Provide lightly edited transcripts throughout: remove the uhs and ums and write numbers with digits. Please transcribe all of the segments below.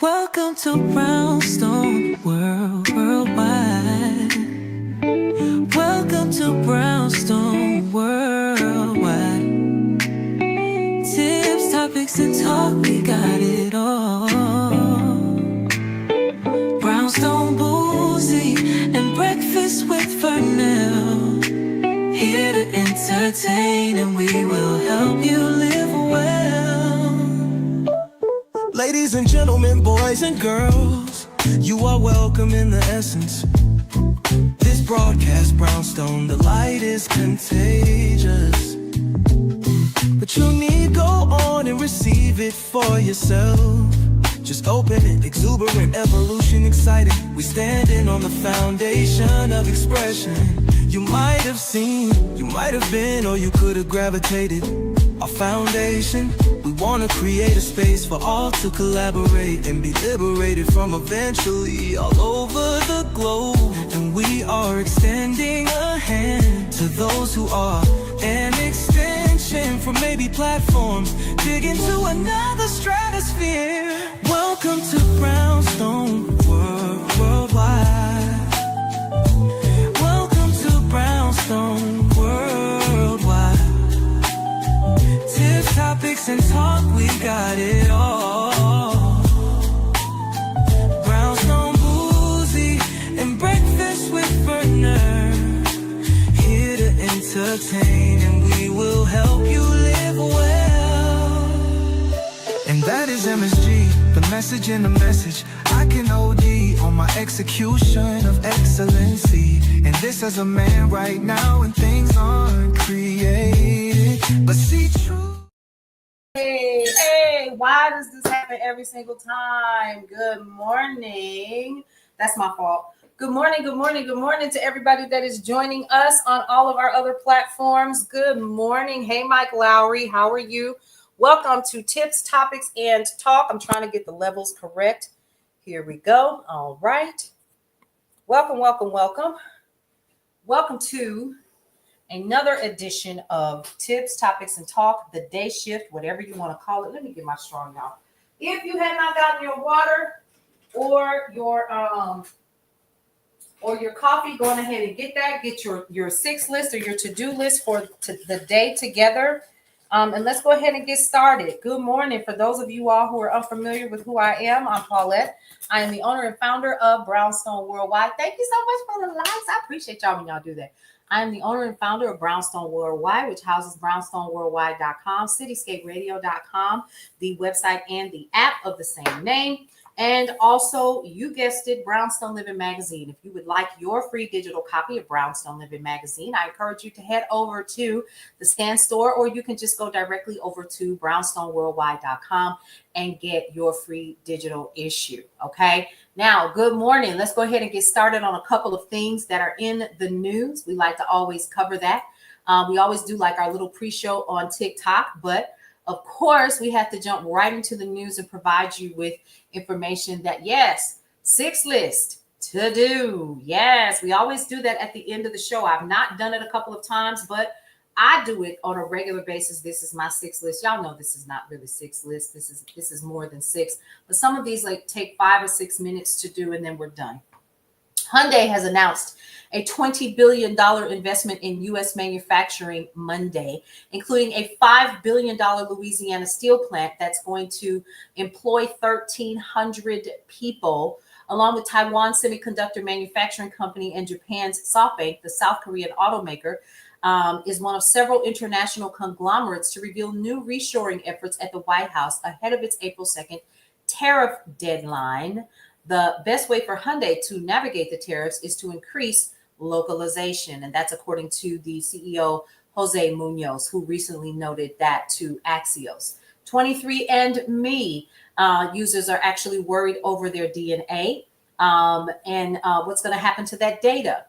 Welcome to Brownstone Worldwide. Welcome to Brownstone Worldwide. Tips, topics, and talk, we got it all. Brownstone Boozy and Breakfast with Vernell. Here to entertain, and we will help you live well. Ladies and gentlemen, boys and girls, you are welcome in the essence. This broadcast, Brownstone, the light is contagious. But you need go on and receive it for yourself. Just open it, exuberant, evolution, exciting. We standing on the foundation of expression. You might have seen, you might have been, or you could have gravitated. Our foundation, we want to create a space for all to collaborate and be liberated from eventually all over the globe. And we are extending a hand to those who are an extension from maybe platforms, dig into another stratosphere. Welcome to Brownstone Worldwide. Welcome to Brownstone Worldwide. Tips, topics, and talk, we got it all. Brownstone Boozy and Breakfast with Vernell. Here to entertain, and we will help you live well. And that is MSG, the message in the message. I can OD on my execution of excellency. And this as a man right now, and things aren't created, but see true. Hey, why does this happen every single time? Good morning. That's my fault. Good morning to everybody that is joining us on all of our other platforms. Good morning. Hey, Mike Lowry, how are you? Welcome to Tips, Topics, and Talk. I'm trying to get the levels correct. Here we go. All right. Welcome. Welcome to another edition of Tips, Topics, and Talk, the day shift, whatever you want to call it. Let me get my straw, y'all. If you have not gotten your water or your coffee, go on ahead and get that. Get your 6 list or your to-do list for the day together. And let's go ahead and get started. Good morning. For those of you all who are unfamiliar with who I am, I'm Paulette. I am the owner and founder of Brownstone Worldwide. Thank you so much for the likes. I appreciate y'all when y'all do that. I am the owner and founder of Brownstone Worldwide, which houses brownstoneworldwide.com, cityscaperadio.com, the website and the app of the same name. And also, you guessed it, Brownstone Living Magazine. If you would like your free digital copy of Brownstone Living Magazine, I encourage you to head over to the Scan Store, or you can just go directly over to brownstoneworldwide.com and get your free digital issue. Okay. Now, good morning. Let's go ahead and get started on a couple of things that are in the news. We like to always cover that. We always do like our little pre-show on TikTok, but of course, we have to jump right into the news and provide you with information that, yes, 6 list to do. Yes, we always do that at the end of the show. I've not done it a couple of times, but I do it on a regular basis. This is my 6 list. Y'all know this is not really 6 list. This is more than 6, but some of these like take 5 or 6 minutes to do, and then we're done. Hyundai has announced a $20 billion investment in U.S. manufacturing Monday, including a $5 billion Louisiana steel plant that's going to employ 1,300 people, along with Taiwan Semiconductor Manufacturing Company and Japan's SoftBank. The South Korean automaker is one of several international conglomerates to reveal new reshoring efforts at the White House ahead of its April 2nd tariff deadline. The best way for Hyundai to navigate the tariffs is to increase localization. And that's according to the CEO, Jose Munoz, who recently noted that to Axios. 23andMe users are actually worried over their DNA and what's going to happen to that data.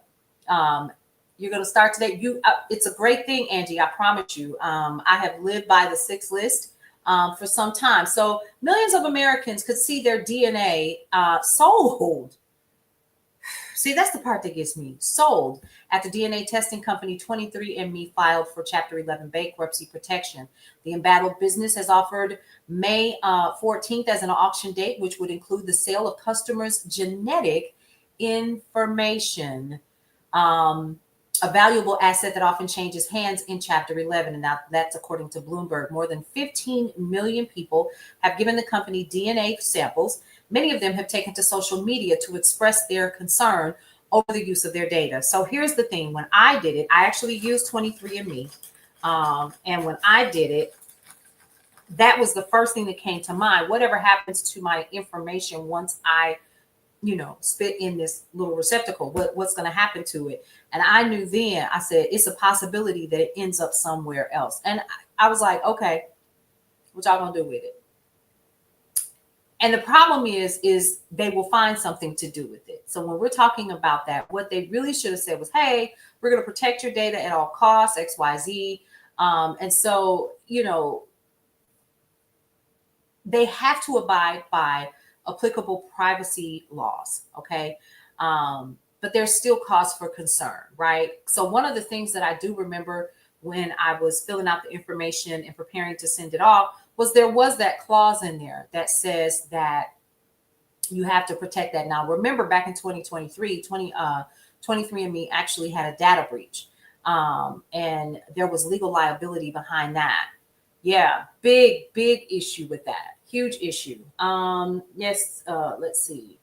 You're going to start today. It's a great thing, Angie. I promise you. I have lived by the 6 list for some time. So millions of Americans could see their DNA sold. See, that's the part that gets me. Sold after DNA testing company 23andMe filed for Chapter 11 bankruptcy protection. The embattled business has offered May 14th as an auction date, which would include the sale of customers' genetic information. A valuable asset that often changes hands in Chapter 11. And now that's according to Bloomberg. More than 15 million people have given the company DNA samples. Many of them have taken to social media to express their concern over the use of their data. So here's the thing. When I did it, I actually used 23andMe. And when I did it, that was the first thing that came to mind. Whatever happens to my information once I spit in this little receptacle, what's going to happen to it? And I knew then, I said, it's a possibility that it ends up somewhere else. And I was like, okay, what y'all going to do with it? And the problem is they will find something to do with it. So when we're talking about that, what they really should have said was, hey, we're going to protect your data at all costs, X, Y, Z. And so, they have to abide by applicable privacy laws. Okay. But there's still cause for concern, right? So one of the things that I do remember when I was filling out the information and preparing to send it off was there was that clause in there that says that you have to protect that. Now, remember back in 2023, 23andMe actually had a data breach. And there was legal liability behind that. Yeah, big issue with that. Huge issue. Yes, let's see.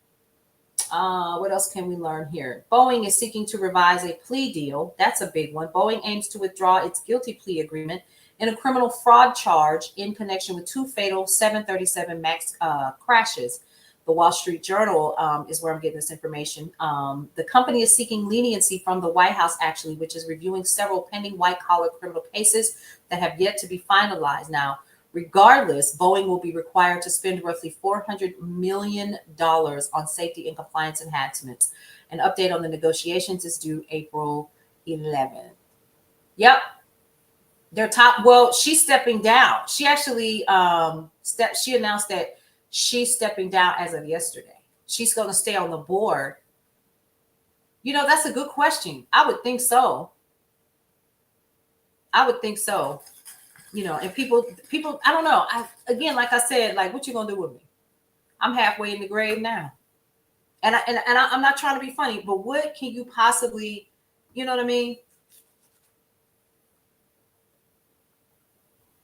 What else can we learn here? Boeing is seeking to revise a plea deal. That's a big one. Boeing aims to withdraw its guilty plea agreement in a criminal fraud charge in connection with 2 fatal 737 MAX crashes. The Wall Street Journal is where I'm getting this information. The company is seeking leniency from the White House, actually, which is reviewing several pending white-collar criminal cases that have yet to be finalized. Now, regardless, Boeing will be required to spend roughly $400 million on safety and compliance enhancements. An update on the negotiations is due April 11th. Yep. She's stepping down. She actually she announced that she's stepping down as of yesterday. She's going to stay on the board. That's a good question. I would think so. And people, I don't know. Again, like I said, like, what you going to do with me? I'm halfway in the grave now. And I'm not trying to be funny, but what can you possibly, you know what I mean?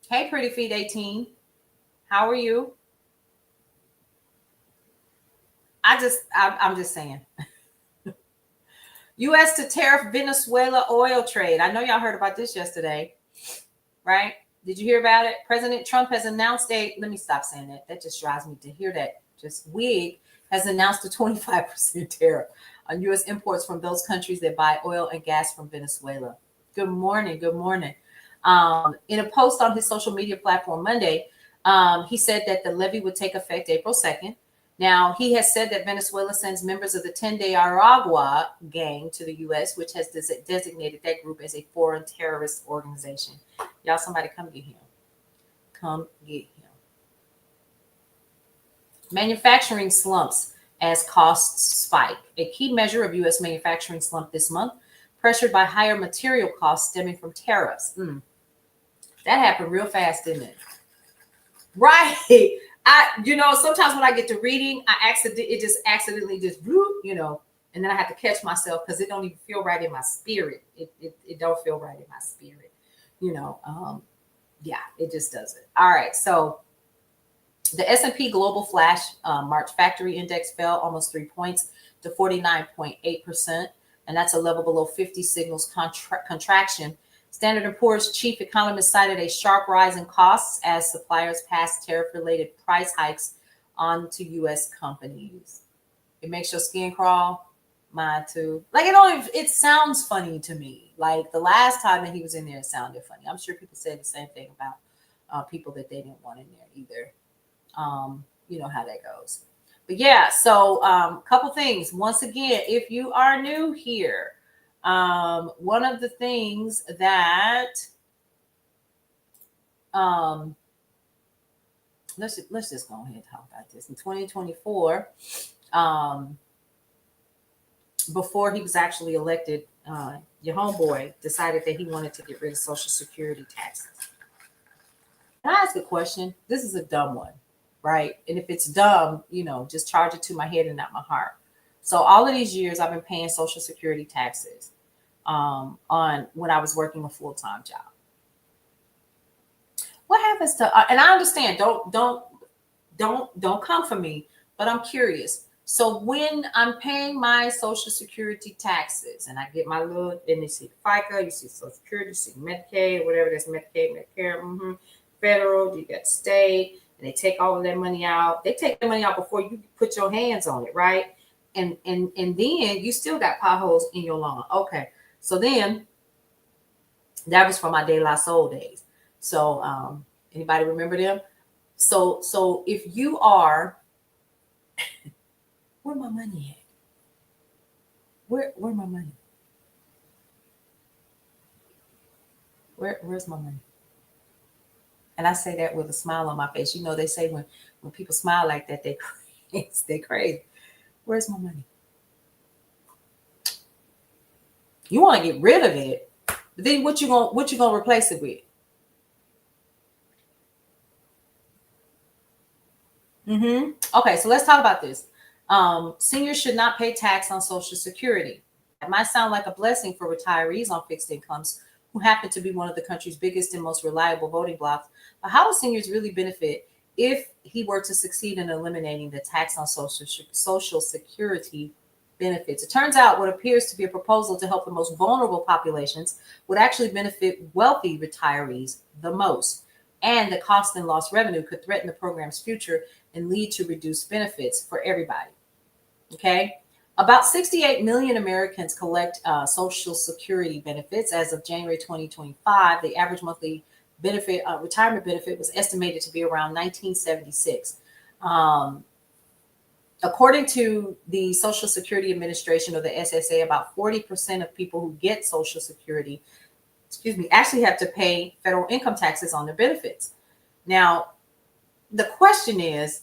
Hey, Pretty Feet 18. How are you? I'm just saying. U.S. to tariff Venezuela oil trade. I know y'all heard about this yesterday, right? Did you hear about it? President Trump has announced let me stop saying that. That just drives me to hear that. Just wig has announced a 25% tariff on U.S. imports from those countries that buy oil and gas from Venezuela. Good morning. Good morning. In a post on his social media platform Monday, he said that the levy would take effect April 2nd. Now, he has said that Venezuela sends members of the 10-day Aragua gang to the U.S., which has designated that group as a foreign terrorist organization. Y'all, somebody come get him. Come get him. Manufacturing slumps as costs spike. A key measure of U.S. manufacturing slump this month, pressured by higher material costs stemming from tariffs. That happened real fast, didn't it? Right. Sometimes when I get to reading, it just accidentally just blew, and then I have to catch myself because it don't even feel right in my spirit. It don't feel right in my spirit, yeah, it just doesn't. All right. So the S&P Global Flash March Factory Index fell almost 3 points to 49.8%. And that's a level below 50 signals contraction. Standard & Poor's chief economist cited a sharp rise in costs as suppliers passed tariff-related price hikes on to U.S. companies. It makes your skin crawl. Mine too. Like, it sounds funny to me. Like, the last time that he was in there, it sounded funny. I'm sure people said the same thing about people that they didn't want in there either. You know how that goes. But yeah, so couple things. Once again, if you are new here, one of the things that let's just go ahead and talk about this. In 2024, before he was actually elected, your homeboy decided that he wanted to get rid of Social Security taxes. Can I ask a question? This is a dumb one, right? And if it's dumb, just charge it to my head and not my heart. So all of these years, I've been paying Social Security taxes on when I was working a full-time job. What happens to? And I understand. Don't come for me. But I'm curious. So when I'm paying my Social Security taxes, and I get my little, and you see FICA, you see Social Security, you see Medicaid, whatever that's Medicaid, Medicare, federal, you got state, and they take all of that money out. They take the money out before you put your hands on it, right? And then you still got potholes in your lawn. Okay, so then that was for my De La Soul days. So anybody remember them? So if you are, where my money at? Where my money? Where's my money? And I say that with a smile on my face. They say when people smile like that, they're crazy. Where's my money? You want to get rid of it, but then what you gonna replace it with? Okay, so let's talk about this. Seniors should not pay tax on Social Security. It might sound like a blessing for retirees on fixed incomes who happen to be one of the country's biggest and most reliable voting blocks. But how will seniors really benefit if he were to succeed in eliminating the tax on Social Security benefits? It turns out what appears to be a proposal to help the most vulnerable populations would actually benefit wealthy retirees the most. And the cost and lost revenue could threaten the program's future and lead to reduced benefits for everybody. Okay. About 68 million Americans collect Social Security benefits. As of January 2025, the average monthly benefit, retirement benefit, was estimated to be around $19.76. According to the Social Security Administration, or the SSA, about 40% of people who get Social Security, actually have to pay federal income taxes on their benefits. Now, the question is,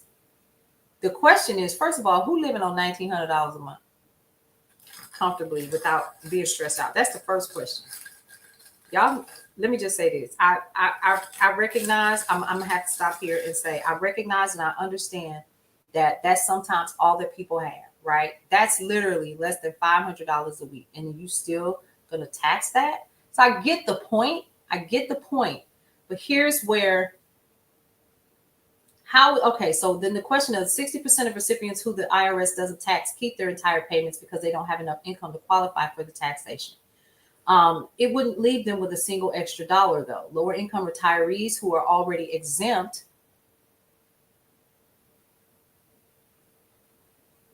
first of all, who living on $1,900 a month comfortably without being stressed out? That's the first question. Y'all, let me just say this. I recognize, I'm gonna have to stop here and say, I recognize and I understand that that's sometimes all that people have, right? That's literally less than $500 a week, and you still gonna tax that? So I get the point. But here's where, so then the question is, 60% of recipients who the IRS doesn't tax keep their entire payments because they don't have enough income to qualify for the taxation. It wouldn't leave them with a single extra dollar, though. Lower income retirees who are already exempt.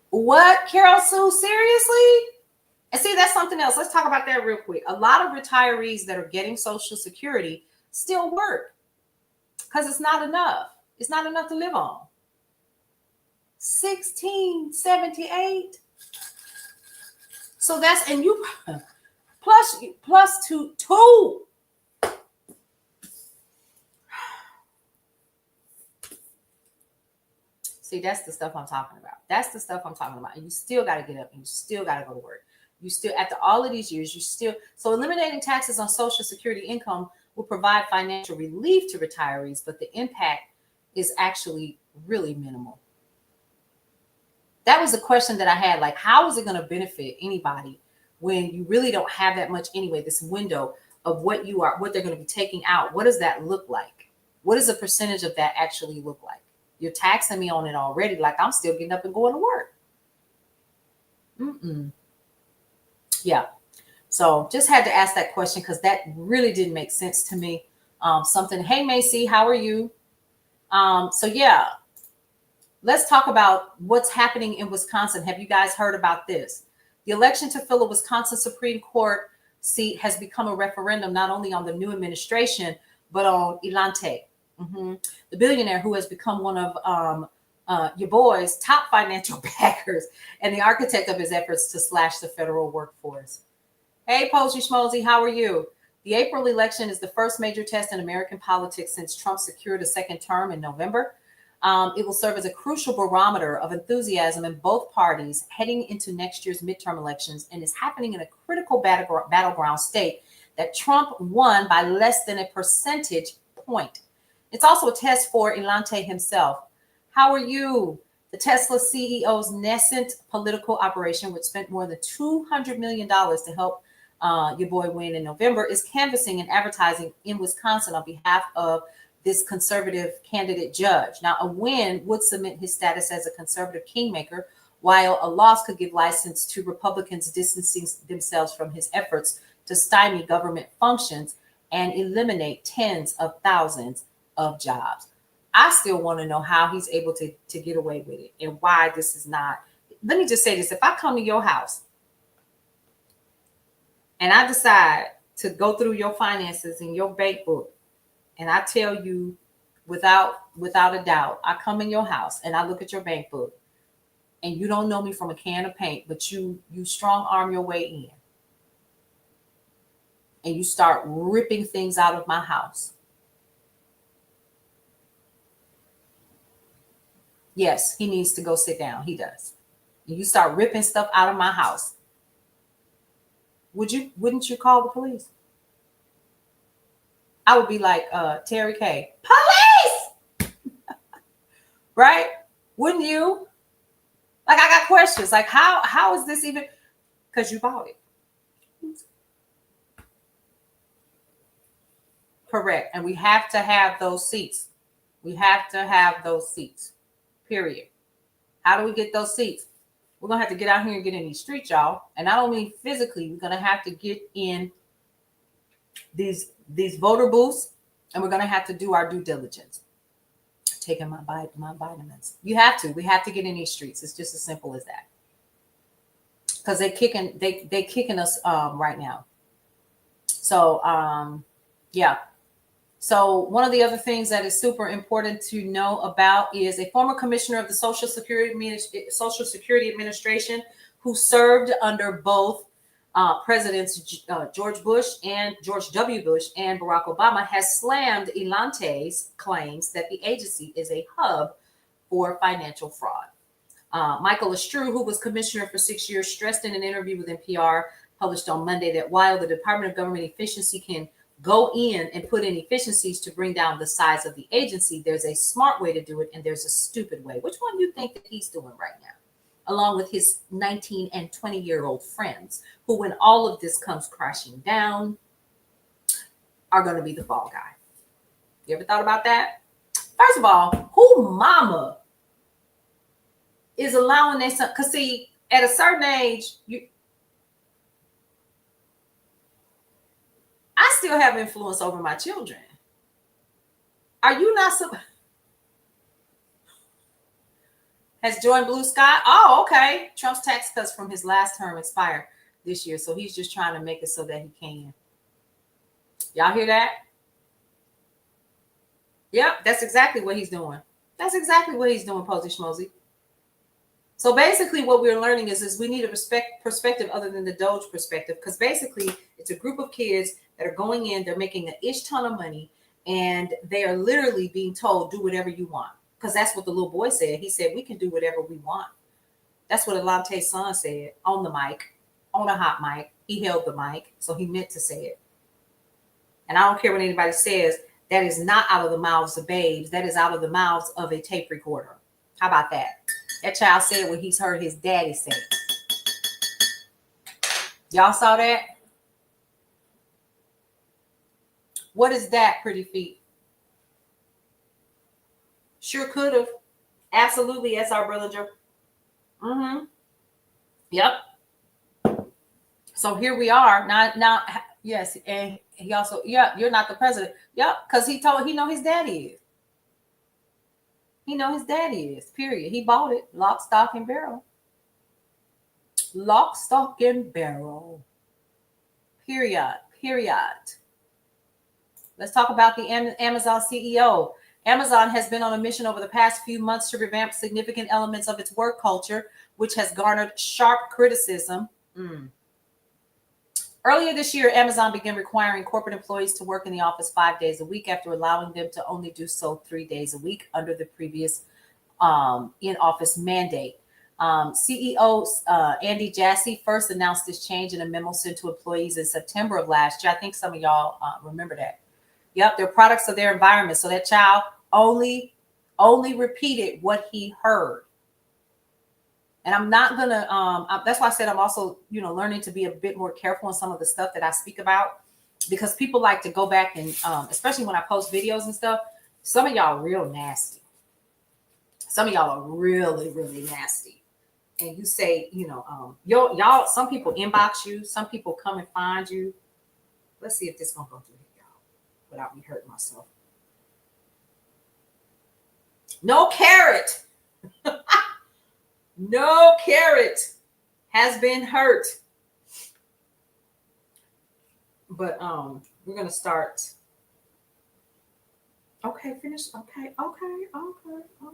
What, Carol Sue? Seriously? And see, that's something else. Let's talk about that real quick. A lot of retirees that are getting Social Security still work because it's not enough. It's not enough to live on. $16.78. So that's, and you plus two. See, that's the stuff I'm talking about. And you still got to get up and you still got to go to work. You still, after all of these years, so eliminating taxes on Social Security income will provide financial relief to retirees, but the impact is actually really minimal. That was the question that I had. Like, how is it going to benefit anybody when you really don't have that much anyway? This window of what they're going to be taking out. What does that look like? What does a percentage of that actually look like? You're taxing me on it already. Like, I'm still getting up and going to work. Yeah. So just had to ask that question because that really didn't make sense to me. Hey, Macy, how are you? So yeah, let's talk about what's happening in Wisconsin. Have you guys heard about this? The election to fill a Wisconsin Supreme Court seat has become a referendum, not only on the new administration, but on Elante, the billionaire who has become one of your boy's top financial backers and the architect of his efforts to slash the federal workforce. Hey, Posey Schmosey, how are you? The April election is the first major test in American politics since Trump secured a second term in November. It will serve as a crucial barometer of enthusiasm in both parties heading into next year's midterm elections, and is happening in a critical battleground state that Trump won by less than a percentage point. It's also a test for Elante himself. How are you? The Tesla CEO's nascent political operation, which spent more than $200 million to help your boy win in November, is canvassing and advertising in Wisconsin on behalf of this conservative candidate judge. Now, a win would cement his status as a conservative kingmaker, while a loss could give license to Republicans distancing themselves from his efforts to stymie government functions and eliminate tens of thousands of jobs. I still want to know how he's able to get away with it and why this is not. Let me just say this. If I come to your house and I decide to go through your finances and your bank book, and I tell you without a doubt, I come in your house and I look at your bank book, and you don't know me from a can of paint, but you strong arm your way in and you start ripping things out of my house. Yes, he needs to go sit down. He does. You start ripping stuff out of my house. Wouldn't you call the police? I would be like Terry K. Police! Right? Wouldn't you? Like, I got questions. Like, how is this even? Because you bought it. Correct. And we have to have those seats. We have to have those seats. Period. How do we get those seats? We're going to have to get out here and get in these streets, y'all. And I don't mean physically. We're going to have to get in these voter booths, and we're going to have to do our due diligence. Taking my vitamins. You have to. We have to get in these streets. It's just as simple as that. Because they're kicking us right now. So, yeah. So one of the other things that is super important to know about is a former commissioner of the Social Security Administration who served under both presidents George W. Bush and Barack Obama has slammed Elante's claims that the agency is a hub for financial fraud. Michael Estrue, who was commissioner for 6 years, stressed in an interview with NPR published on Monday that while the Department of Government Efficiency can go in and put in efficiencies to bring down the size of the agency, there's a smart way to do it and there's a stupid way. Which one do you think that he's doing right now? Along with his 19 and 20-year-old friends, who, when all of this comes crashing down, are going to be the fall guy. You ever thought about that? First of all, who mama is allowing their son? Because see, at a certain age, I still have influence over my children. Are you not has joined Blue Sky? Oh, okay. Trump's tax cuts from his last term expire this year, so he's just trying to make it so that he can. Y'all hear that? Yep, that's exactly what he's doing. That's exactly what he's doing, Posey Schmozy. So basically what we're learning is we need a perspective other than the Doge perspective, because basically it's a group of kids that are going in, they're making an ish ton of money, and they are literally being told, do whatever you want. Because that's what the little boy said. He said, we can do whatever we want. That's what Elante's son said on the mic, on a hot mic. He held the mic, so he meant to say it. And I don't care what anybody says, that is not out of the mouths of babes. That is out of the mouths of a tape recorder. How about that? That child said what he's heard his daddy say. Y'all saw that? What is that, pretty feet? Sure could have. Absolutely, S.R. Brillinger. Mm-hmm. Yep. So here we are. Now, yes, and he also, yeah, you're not the president. Yep, because he know his daddy is. He know his daddy is, period. He bought it, lock, stock, and barrel. Lock, stock, and barrel. Period. Let's talk about the Amazon CEO. Amazon has been on a mission over the past few months to revamp significant elements of its work culture, which has garnered sharp criticism. Earlier this year, Amazon began requiring corporate employees to work in the office 5 days a week after allowing them to only do so 3 days a week under the previous in-office mandate. CEO Andy Jassy first announced this change in a memo sent to employees in September of last year. I think some of y'all remember that. Yep, they're products of their environment. So that child only repeated what he heard. And I'm not gonna. That's why I said I'm also, learning to be a bit more careful on some of the stuff that I speak about, because people like to go back and, especially when I post videos and stuff. Some of y'all are real nasty. Some of y'all are really, really nasty. And you say, y'all. Some people inbox you. Some people come and find you. Let's see if this gonna go through here, y'all, without me hurting myself. No carrot. No carrot has been hurt. But we're gonna start. Okay, finish. Okay. All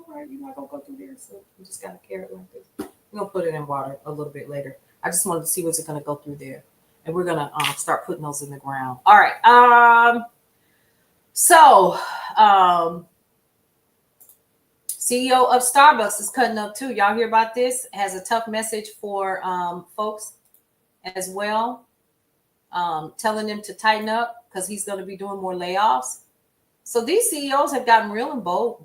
right, you're not gonna go through there, so you just got a carrot like this. We're gonna put it in water a little bit later. I just wanted to see what's it gonna go through there, and we're gonna start putting those in the ground. All right. CEO of Starbucks is cutting up too. Y'all hear about this? Has a tough message for folks as well, telling them to tighten up because he's going to be doing more layoffs. So these CEOs have gotten real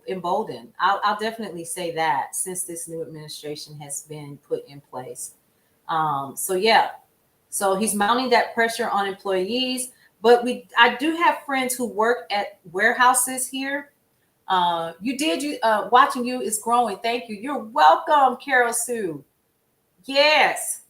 emboldened. I'll definitely say that since this new administration has been put in place. So he's mounting that pressure on employees. But I do have friends who work at warehouses here. Watching you is growing. Thank you. You're welcome, Carol Sue. Yes.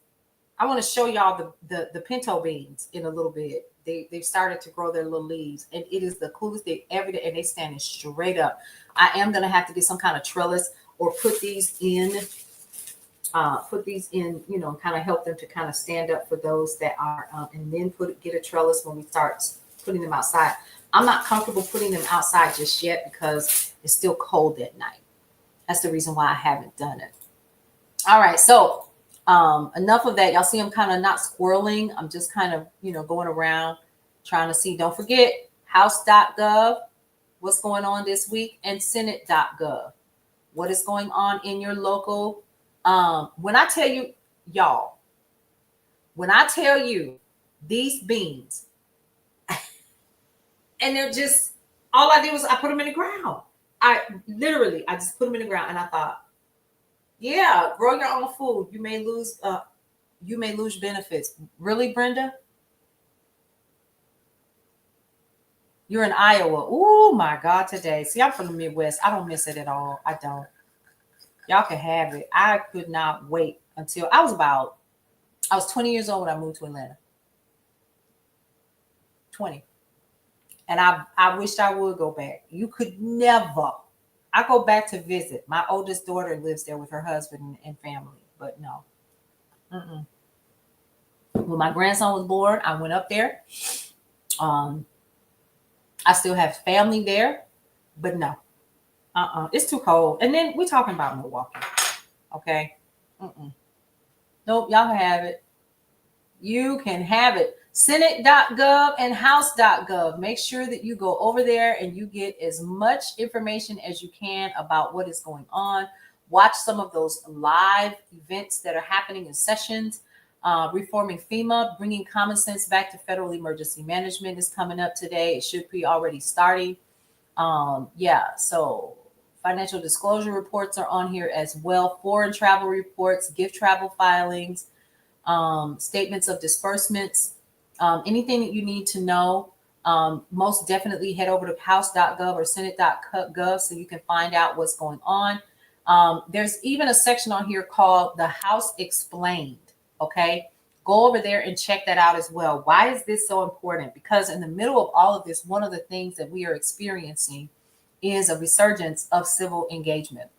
I want to show y'all the pinto beans in a little bit. They've started to grow their little leaves, and it is the coolest thing every day. And they standing straight up. I am going to have to get some kind of trellis or put these in, kind of help them to kind of stand up for those that are, and then get a trellis when we start putting them outside. I'm not comfortable putting them outside just yet because it's still cold at night. That's the reason why I haven't done it. All right. So enough of that. Y'all see I'm kind of not squirreling. I'm just kind of, going around trying to see. Don't forget house.gov, what's going on this week, and senate.gov, what is going on in your local. When I tell you, y'all, these beans, and they're just, all I did was I put them in the ground. I just put them in the ground, and I thought, yeah, grow your own food. You may lose benefits. Really, Brenda? You're in Iowa. Oh my God, today. See, I'm from the Midwest. I don't miss it at all. I don't. Y'all can have it. I could not wait until I was 20 years old when I moved to Atlanta. 20. And I wished I would go back. You could never. I go back to visit. My oldest daughter lives there with her husband and family, but no. When my grandson was born, I went up there. I still have family there, but no. It's too cold. And then we're talking about Milwaukee. Okay. Nope, y'all can have it. You can have it. Senate.gov and House.gov. Make sure that you go over there and you get as much information as you can about what is going on. Watch some of those live events that are happening in sessions. Reforming FEMA, bringing common sense back to federal emergency management is coming up today. It should be already starting. So financial disclosure reports are on here as well. Foreign travel reports, gift travel filings, statements of disbursements, anything that you need to know. Most definitely head over to house.gov or senate.gov so you can find out what's going on. There's even a section on here called the House Explained. Okay, go over there and check that out as well. Why is this so important? Because in the middle of all of this, one of the things that we are experiencing is a resurgence of civil engagement.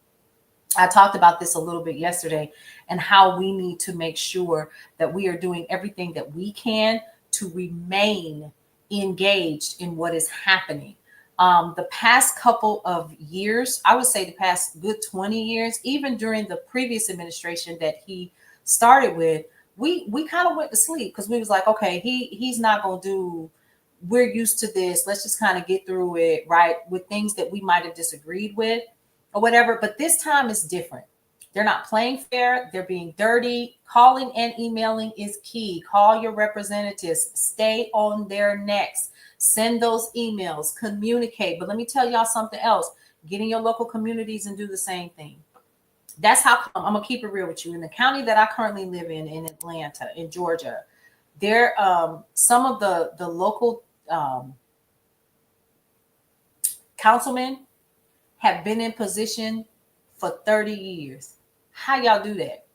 I talked about this a little bit yesterday and how we need to make sure that we are doing everything that we can to remain engaged in what is happening. The past couple of years, I would say the past good 20 years, even during the previous administration that he started with, we kind of went to sleep because we was like, okay, he's not going to do, we're used to this. Let's just kind of get through it, right? With things that we might have disagreed with. or whatever. But this time is different. They're not playing fair. They're being dirty. Calling and emailing is key. Call your representatives. Stay on their necks. Send those emails. Communicate. But let me tell y'all something else. Get in your local communities and do the same thing. That's how come. I'm going to keep it real with you. In the county that I currently live in Atlanta, in Georgia, there some of the local councilmen have been in position for 30 years. How y'all do that?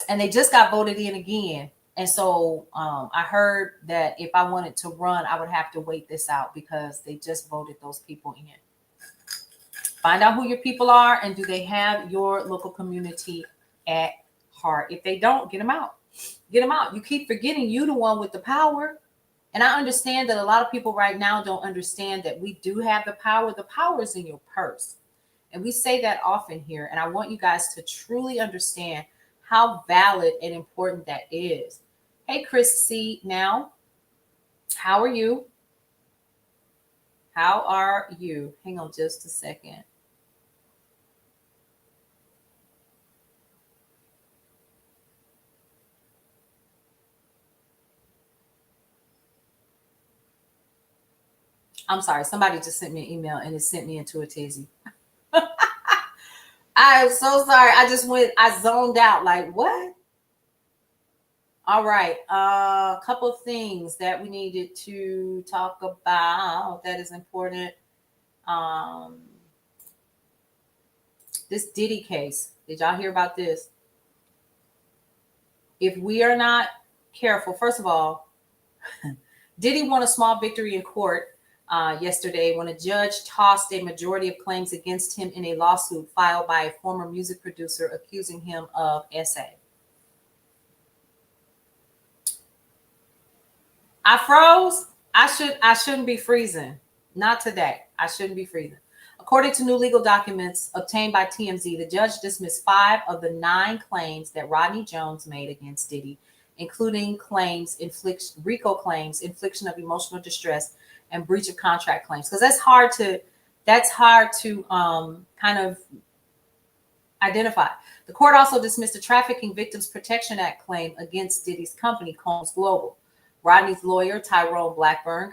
And they just got voted in again. And so I heard that if I wanted to run, I would have to wait this out because they just voted those people in. Find out who your people are and do they have your local community at heart. If they don't, get them out. Get them out. You keep forgetting you the one with the power. And I understand that a lot of people right now don't understand that we do have the power. The power is in your purse. And we say that often here. And I want you guys to truly understand how valid and important that is. Hey, Chris C. Now, how are you? How are you? Hang on just a second. I'm sorry. Somebody just sent me an email and it sent me into a tizzy. I am so sorry. I zoned out. Like, what? All right. A couple of things that we needed to talk about that is important. This Diddy case. Did y'all hear about this? If we are not careful, first of all, Diddy won a small victory in court yesterday when a judge tossed a majority of claims against him in a lawsuit filed by a former music producer accusing him of SA. I froze. I shouldn't be freezing. Not today. I shouldn't be freezing. According to new legal documents obtained by TMZ, the judge dismissed 5 of the 9 claims that Rodney Jones made against Diddy, including RICO claims, infliction of emotional distress, and breach of contract claims. Because that's hard to kind of identify. The court also dismissed the Trafficking Victims Protection Act claim against Diddy's company, Combs Global. Rodney's lawyer, Tyrone Blackburn,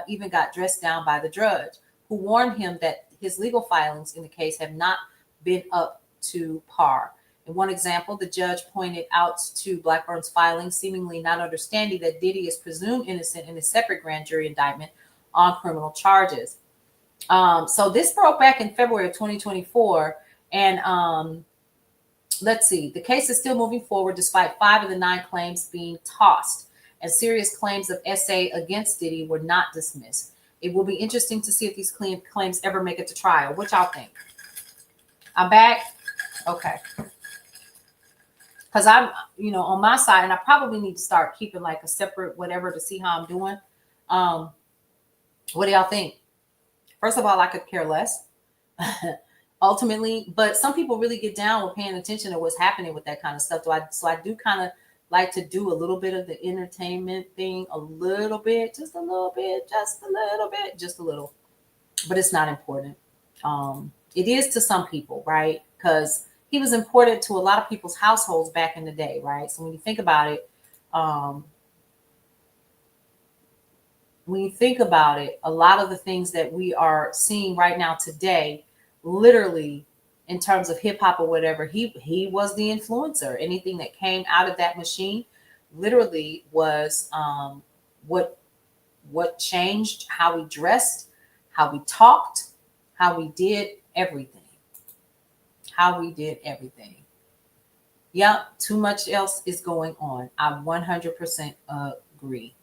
even got dressed down by the judge, who warned him that his legal filings in the case have not been up to par. In one example, the judge pointed out to Blackburn's filings, seemingly not understanding that Diddy is presumed innocent in a separate grand jury indictment on criminal charges. So this broke back in February of 2024. And let's see, the case is still moving forward despite 5 of the 9 claims being tossed, and serious claims of SA against Diddy were not dismissed. It will be interesting to see if these claims ever make it to trial. What y'all think? I'm back? Okay. Because I'm, on my side, and I probably need to start keeping like a separate whatever to see how I'm doing. What do y'all think? First of all, I could care less, ultimately. But some people really get down with paying attention to what's happening with that kind of stuff. So I do kind of like to do a little bit of the entertainment thing, just a little bit, just a little. But it's not important. It is to some people, right? Because he was important to a lot of people's households back in the day, right? So when you think about it, a lot of the things that we are seeing right now today, literally in terms of hip hop or whatever, he was the influencer. Anything that came out of that machine literally was what changed how we dressed, how we talked, how we did everything. Yeah, too much else is going on. I 100% agree.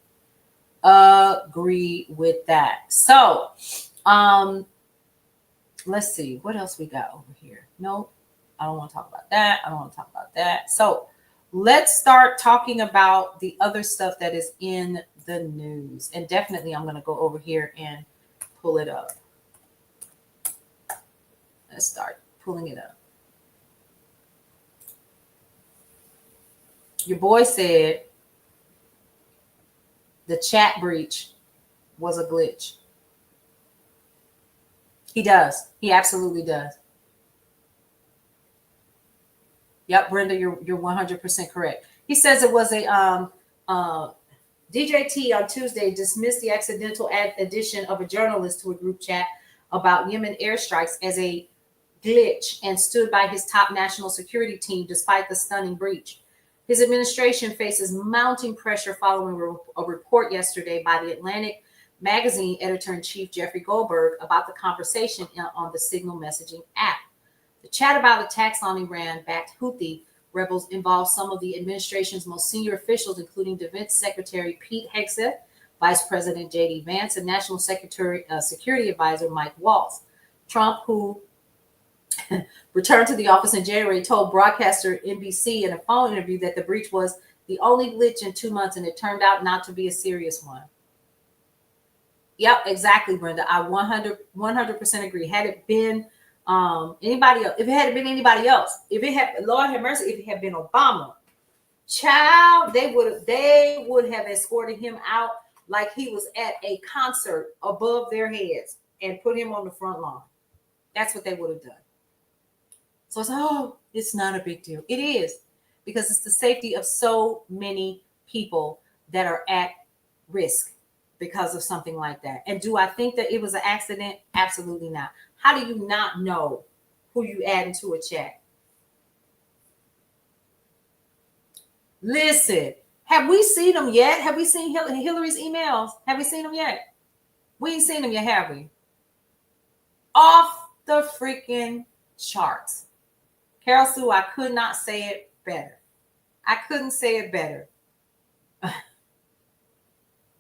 Agree with that. So, let's see what else we got over here. Nope, I don't want to talk about that. So let's start talking about the other stuff that is in the news. And definitely I'm going to go over here and pull it up. Let's start pulling it up. Your boy said the chat breach was a glitch. He does. He absolutely does. Yep, Brenda, you're 100% correct. He says it was a DJT on Tuesday dismissed the accidental addition of a journalist to a group chat about Yemen airstrikes as a glitch and stood by his top national security team despite the stunning breach. His administration faces mounting pressure following a report yesterday by the Atlantic magazine editor-in-chief Jeffrey Goldberg about the conversation on the Signal messaging app. The chat about attacks on Iran-backed Houthi rebels involved some of the administration's most senior officials, including Defense Secretary Pete Hegseth, Vice President J.D. Vance, and National Secretary Security Advisor Mike Waltz. Trump, who returned to the office in January, told broadcaster NBC in a phone interview that the breach was the only glitch in 2 months, and it turned out not to be a serious one. Yep, exactly, Brenda. I 100% agree. Had it been anybody else, if it had been anybody else, if it had, Lord have mercy, if it had been Obama, child, they would have escorted him out like he was at a concert above their heads and put him on the front lawn. That's what they would have done. So it's not a big deal. It is, because it's the safety of so many people that are at risk because of something like that. And do I think that it was an accident? Absolutely not. How do you not know who you add into a chat? Listen, have we seen them yet? Have we seen Hillary's emails? Have we seen them yet? We ain't seen them yet, have we? Off the freaking charts. Carol Sue, I could not say it better. I couldn't say it better.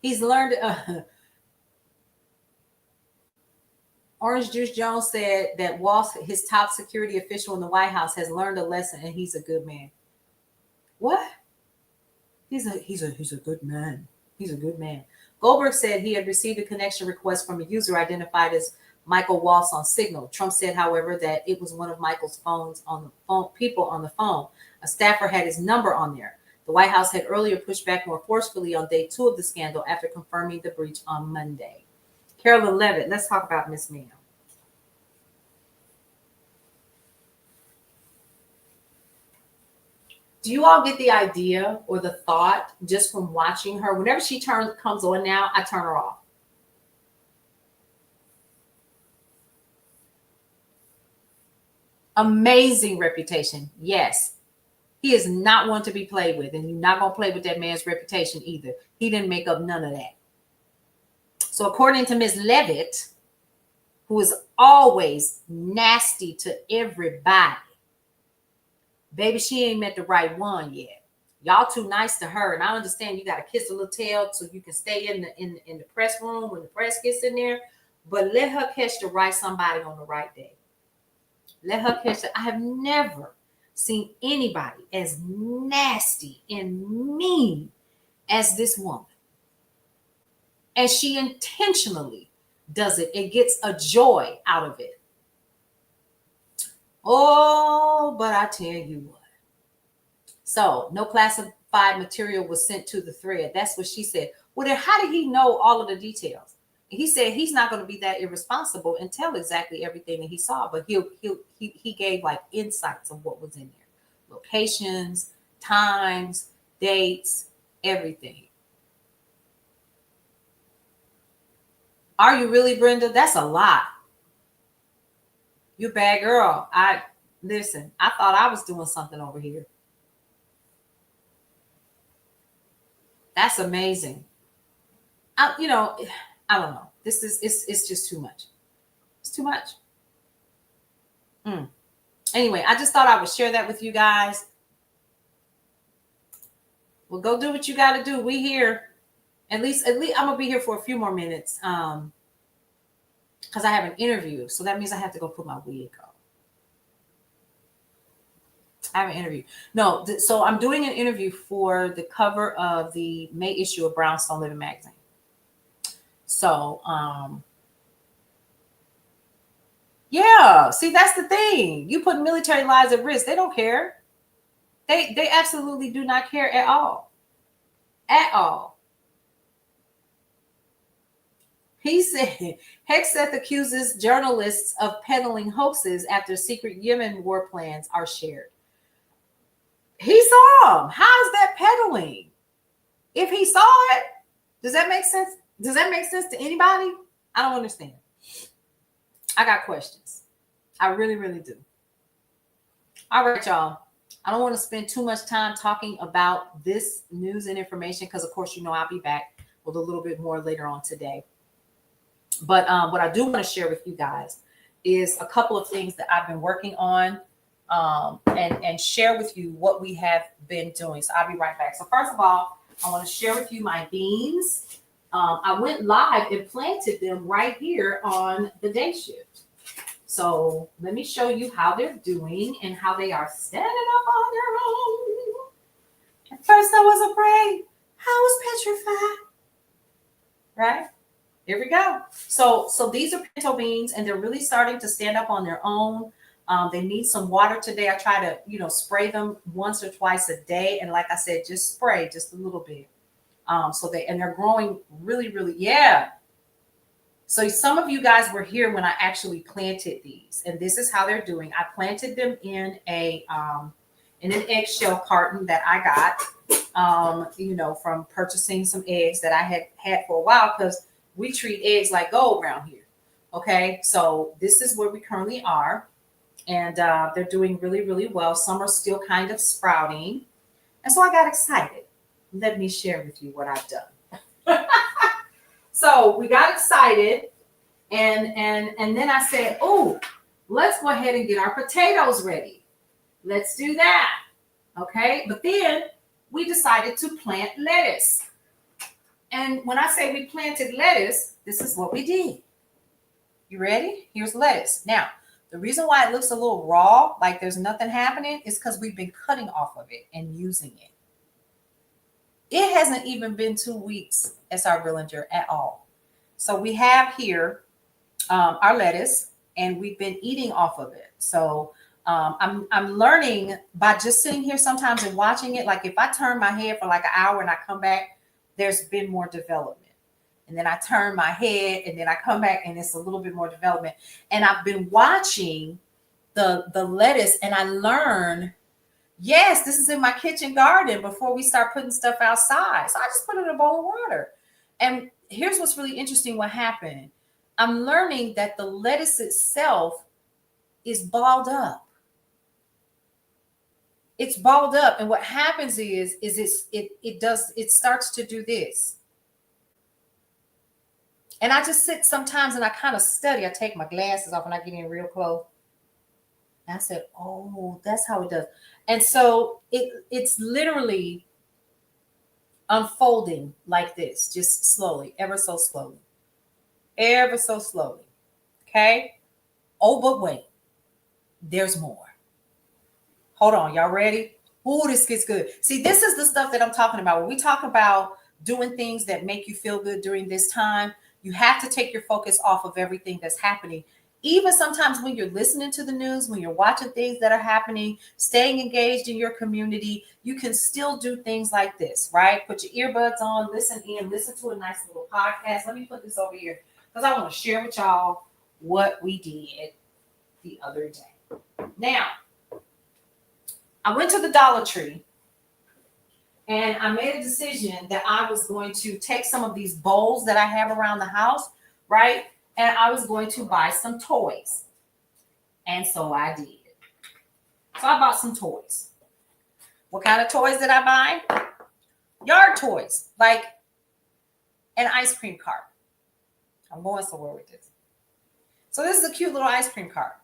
He's learned. Orange Juice Jones said that Waltz, his top security official in the White House, has learned a lesson and he's a good man. What? He's a good man. He's a good man. Goldberg said he had received a connection request from a user identified as Michael Waltz on Signal. Trump said, however, that it was one of Michael's phones on the phone, people on the phone. A staffer had his number on there. The White House had earlier pushed back more forcefully on day 2 of the scandal after confirming the breach on Monday. Carolyn Levitt, let's talk about Miss Ma'am. Do you all get the idea or the thought just from watching her? Whenever she comes on now, I turn her off. Amazing reputation. Yes. He is not one to be played with, and you're not going to play with that man's reputation either. He didn't make up none of that. So according to Ms. Levitt, who is always nasty to everybody, baby, she ain't met the right one yet. Y'all too nice to her, and I understand you got to kiss a little tail so you can stay in the press room when the press gets in there, but let her catch the right somebody on the right day. Let her catch it. I have never seen anybody as nasty and mean as this woman. And she intentionally does it and gets a joy out of it. Oh, but I tell you what. So no classified material was sent to the thread. That's what she said. Well, then how did he know all of the details? He said he's not going to be that irresponsible and tell exactly everything that he saw, but he gave like insights of what was in there. Locations, times, dates, everything. Are you really, Brenda? That's a lot. You a bad girl. Listen, I thought I was doing something over here. That's amazing. I don't know. It's just too much. It's too much. Anyway, I just thought I would share that with you guys. Well, go do what you got to do. We here. At least I'm gonna be here for a few more minutes. Because I have an interview, so that means I have to go put my wig on. I have an interview. No, so I'm doing an interview for the cover of the May issue of Brownstone Living magazine. So, yeah, see, that's the thing. You put military lives at risk. They don't care. They absolutely do not care at all. At all. He said Hegseth accuses journalists of peddling hoaxes after secret Yemen war plans are shared. He saw him. How is that peddling? If he saw it, does that make sense? Does that make sense to anybody? I don't understand. I got questions. I really, really do. All right, y'all. I don't want to spend too much time talking about this news and information because, of course, you know I'll be back with a little bit more later on today. But what I do want to share with you guys is a couple of things that I've been working on and share with you what we have been doing. So I'll be right back. So first of all, I want to share with you my beans. I went live and planted them right here on the day shift. So let me show you how they're doing and how they are standing up on their own. At first I was afraid. I was petrified. Right? Here we go. So these are pinto beans and they're really starting to stand up on their own. They need some water today. I try to, spray them once or twice a day. And like I said, just spray just a little bit. They're growing really, really, yeah. So some of you guys were here when I actually planted these, and this is how they're doing. I planted them in an eggshell carton that I got, from purchasing some eggs that I had for a while because we treat eggs like gold around here. Okay, so this is where we currently are, and they're doing really, really well. Some are still kind of sprouting, and so I got excited. Let me share with you what I've done. So we got excited, and then I said, oh, let's go ahead and get our potatoes ready. Let's do that. Okay, but then we decided to plant lettuce. And when I say we planted lettuce, this is what we did. You ready? Here's lettuce. Now, the reason why it looks a little raw, like there's nothing happening, is because we've been cutting off of it and using it. It hasn't even been 2 weeks as our villager at all. So we have here our lettuce, and we've been eating off of it. So I'm learning by just sitting here sometimes and watching it. Like if I turn my head for like an hour and I come back, there's been more development. And then I turn my head and then I come back and it's a little bit more development. And I've been watching the lettuce and I learn, yes, this is in my kitchen garden before we start putting stuff outside. So I just put it in a bowl of water. And here's what's really interesting what happened. I'm learning that the lettuce itself is balled up. It's balled up. And what happens is it starts to do this. And I just sit sometimes and I kind of study. I take my glasses off and I get in real close. And I said, oh, that's how it does. And so it's literally unfolding like this, just slowly, ever so slowly. Ever so slowly. Okay? Oh, but wait. There's more. Hold on. Y'all ready? Oh, this gets good. See, this is the stuff that I'm talking about. When we talk about doing things that make you feel good during this time, you have to take your focus off of everything that's happening. Even sometimes when you're listening to the news, when you're watching things that are happening, staying engaged in your community, you can still do things like this, right? Put your earbuds on, listen to a nice little podcast. Let me put this over here because I want to share with y'all what we did the other day. Now, I went to the Dollar Tree and I made a decision that I was going to take some of these bowls that I have around the house, right? And I was going to buy some toys. And so I did. So I bought some toys. What kind of toys did I buy? Yard toys, like an ice cream cart. I'm going somewhere with this. So this is a cute little ice cream cart.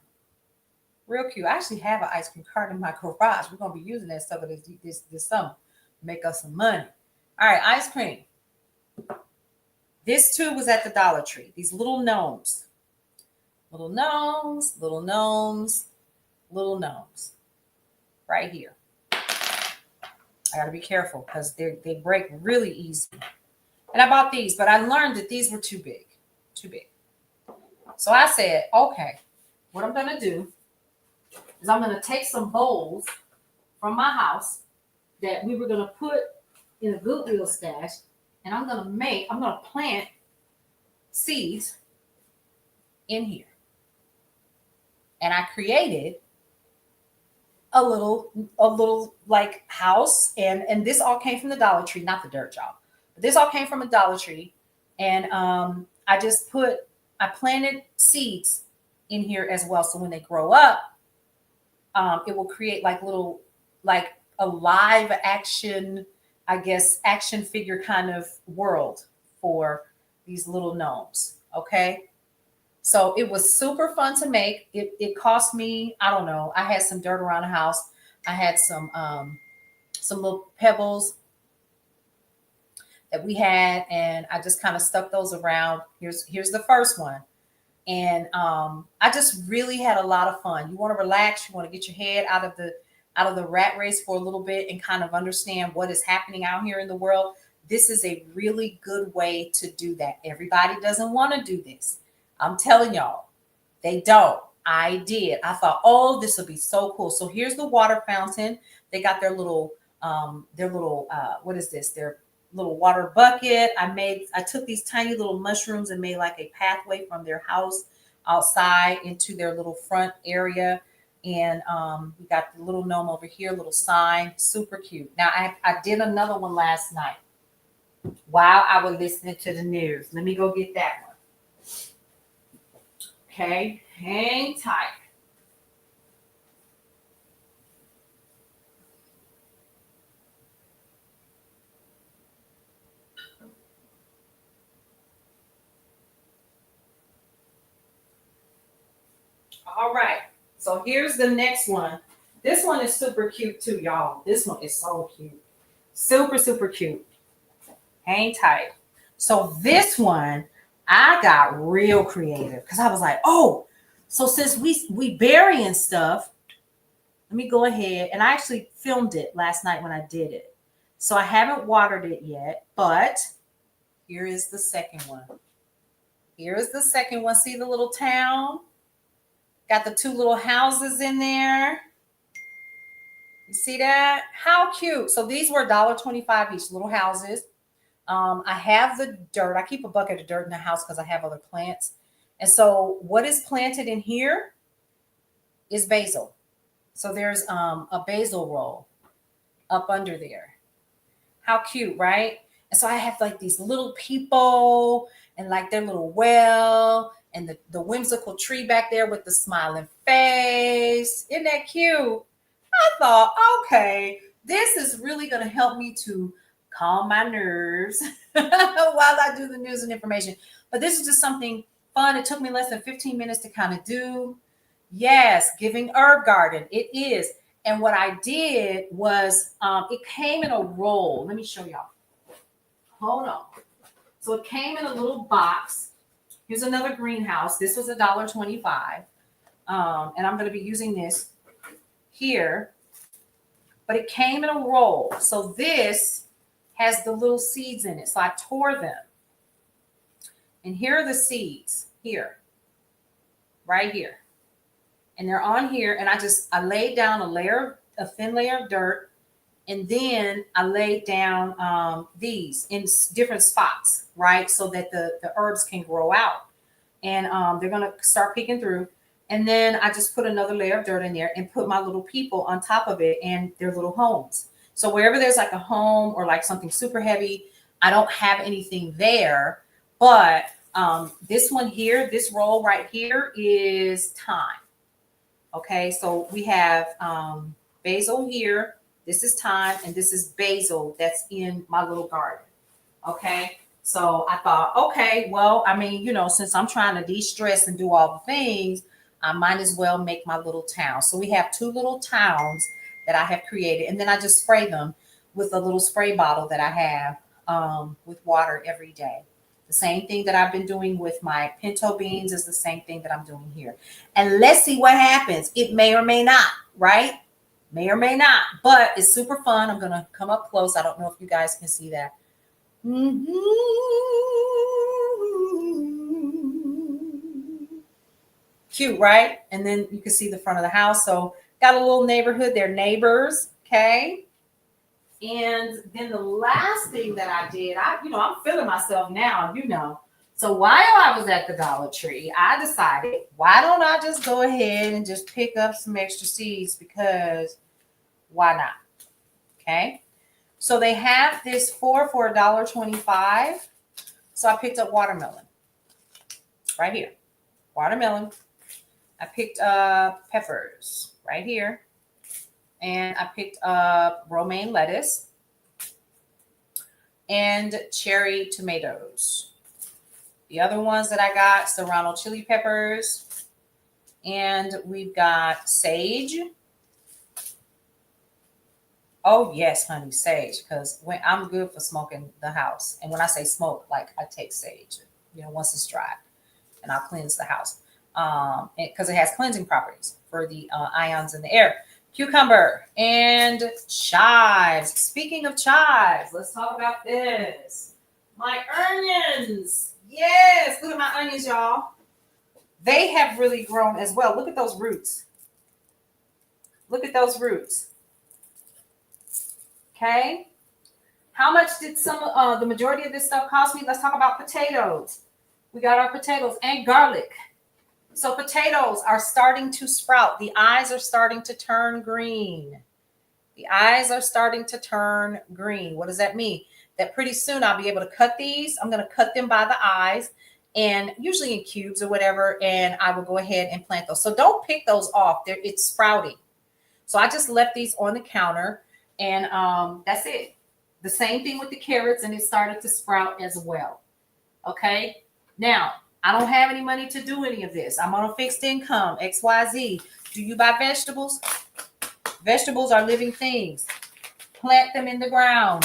Real cute. I actually have an ice cream cart in my garage. We're going to be using that stuff this summer. Make us some money. All right, ice cream. This too was at the Dollar Tree. These little gnomes. Little gnomes, little gnomes, little gnomes. Right here. I got to be careful because they break really easy. And I bought these, but I learned that these were too big. Too big. So I said, okay, what I'm going to do is I'm going to take some bowls from my house that we were going to put in a Goodwill stash, and I'm going to plant seeds in here. And I created a little like house, and this all came from the Dollar Tree, not the dirt, y'all. But this all came from a Dollar Tree, and I planted seeds in here as well. So when they grow up, it will create like little, like a live action, I guess, action figure kind of world for these little gnomes. Okay. So it was super fun to make. It cost me, I don't know. I had some dirt around the house. I had some little pebbles that we had, and I just kind of stuck those around. Here's the first one. And I just really had a lot of fun. You want to relax, you want to get your head out of the rat race for a little bit and kind of understand what is happening out here in the world. This is a really good way to do that. Everybody doesn't want to do this. I'm telling y'all, they don't. I did. I thought, oh, this will be so cool. So here's the water fountain. They got their little what is this? Their little water bucket. I took these tiny little mushrooms and made like a pathway from their house outside into their little front area. And we got the little gnome over here, little sign, super cute. Now I did another one last night while I was listening to the news. Let me go get that one. Okay, hang tight. All right, so here's the next one. This one is super cute too, y'all. This one is so cute. Super, super cute. Hang tight. So this one, I got real creative because I was like, oh, so since we burying stuff, let me go ahead, and I actually filmed it last night when I did it. So I haven't watered it yet, but here is the second one. Here is the second one. See the little town? Got the two little houses in there. You see that? How cute. So these were $1.25 each, little houses. I have the dirt. I keep a bucket of dirt in the house because I have other plants. And so what is planted in here is basil. So there's a basil roll up under there. How cute, right? And so I have like these little people and like their little well and the whimsical tree back there with the smiling face. Isn't that cute? I thought, okay, this is really going to help me to calm my nerves while I do the news and information. But this is just something fun. It took me less than 15 minutes to kind of do. Yes, giving herb garden. It is. And what I did was it came in a roll. Let me show y'all. Hold on. So it came in a little box. Here's another greenhouse. This was $1.25. And I'm going to be using this here. But it came in a roll. So this has the little seeds in it. So I tore them. And here are the seeds. Here. Right here. And they're on here. And I laid down a thin layer of dirt. And then I laid down these in different spots, right? So that the herbs can grow out. And they're going to start peeking through. And then I just put another layer of dirt in there and put my little people on top of it and their little homes. So wherever there's like a home or like something super heavy, I don't have anything there. But this one here, this roll right here is thyme. Okay, so we have basil here. This is thyme, and this is basil that's in my little garden. Okay, so I thought, okay, well, I mean, you know, since I'm trying to de-stress and do all the things, I might as well make my little town. So we have two little towns that I have created, and then I just spray them with a little spray bottle that I have with water every day. The same thing that I've been doing with my pinto beans is the same thing that I'm doing here. And let's see what happens. It may or may not, right? May or may not, but it's super fun. I'm going to come up close. I don't know if you guys can see that. Mm-hmm. Cute, right? And then you can see the front of the house. So got a little neighborhood. They're neighbors, okay? And then the last thing that I did, I'm feeling myself now, So while I was at the Dollar Tree, I decided, why don't I just go ahead and just pick up some extra seeds, because why not? Okay. So they have this for $1.25. So I picked up watermelon right here. Watermelon. I picked up peppers right here. And I picked up romaine lettuce and cherry tomatoes. The other ones that I got, serrano chili peppers, and we've got sage. Oh yes, honey, sage, because when I'm good for smoking the house. And when I say smoke, like I take sage, once it's dry, and I'll cleanse the house. Because it has cleansing properties for the ions in the air. Cucumber and chives. Speaking of chives, let's talk about this. My onions. Yes, look at my onions, y'all. They have really grown as well. Look at those roots. Look at those roots. Okay. How much did the majority of this stuff cost me? Let's talk about potatoes. We got our potatoes and garlic. So potatoes are starting to sprout. The eyes are starting to turn green. The eyes are starting to turn green. What does that mean? That pretty soon I'll be able to cut these. I'm going to cut them by the eyes, and usually in cubes or whatever, and I will go ahead and plant those. So don't pick those off. It's sprouting. So I just left these on the counter, and that's it. The same thing with the carrots, and it started to sprout as well. Okay. Now, I don't have any money to do any of this. I'm on a fixed income, XYZ. Do you buy vegetables? Vegetables are living things. Plant them in the ground.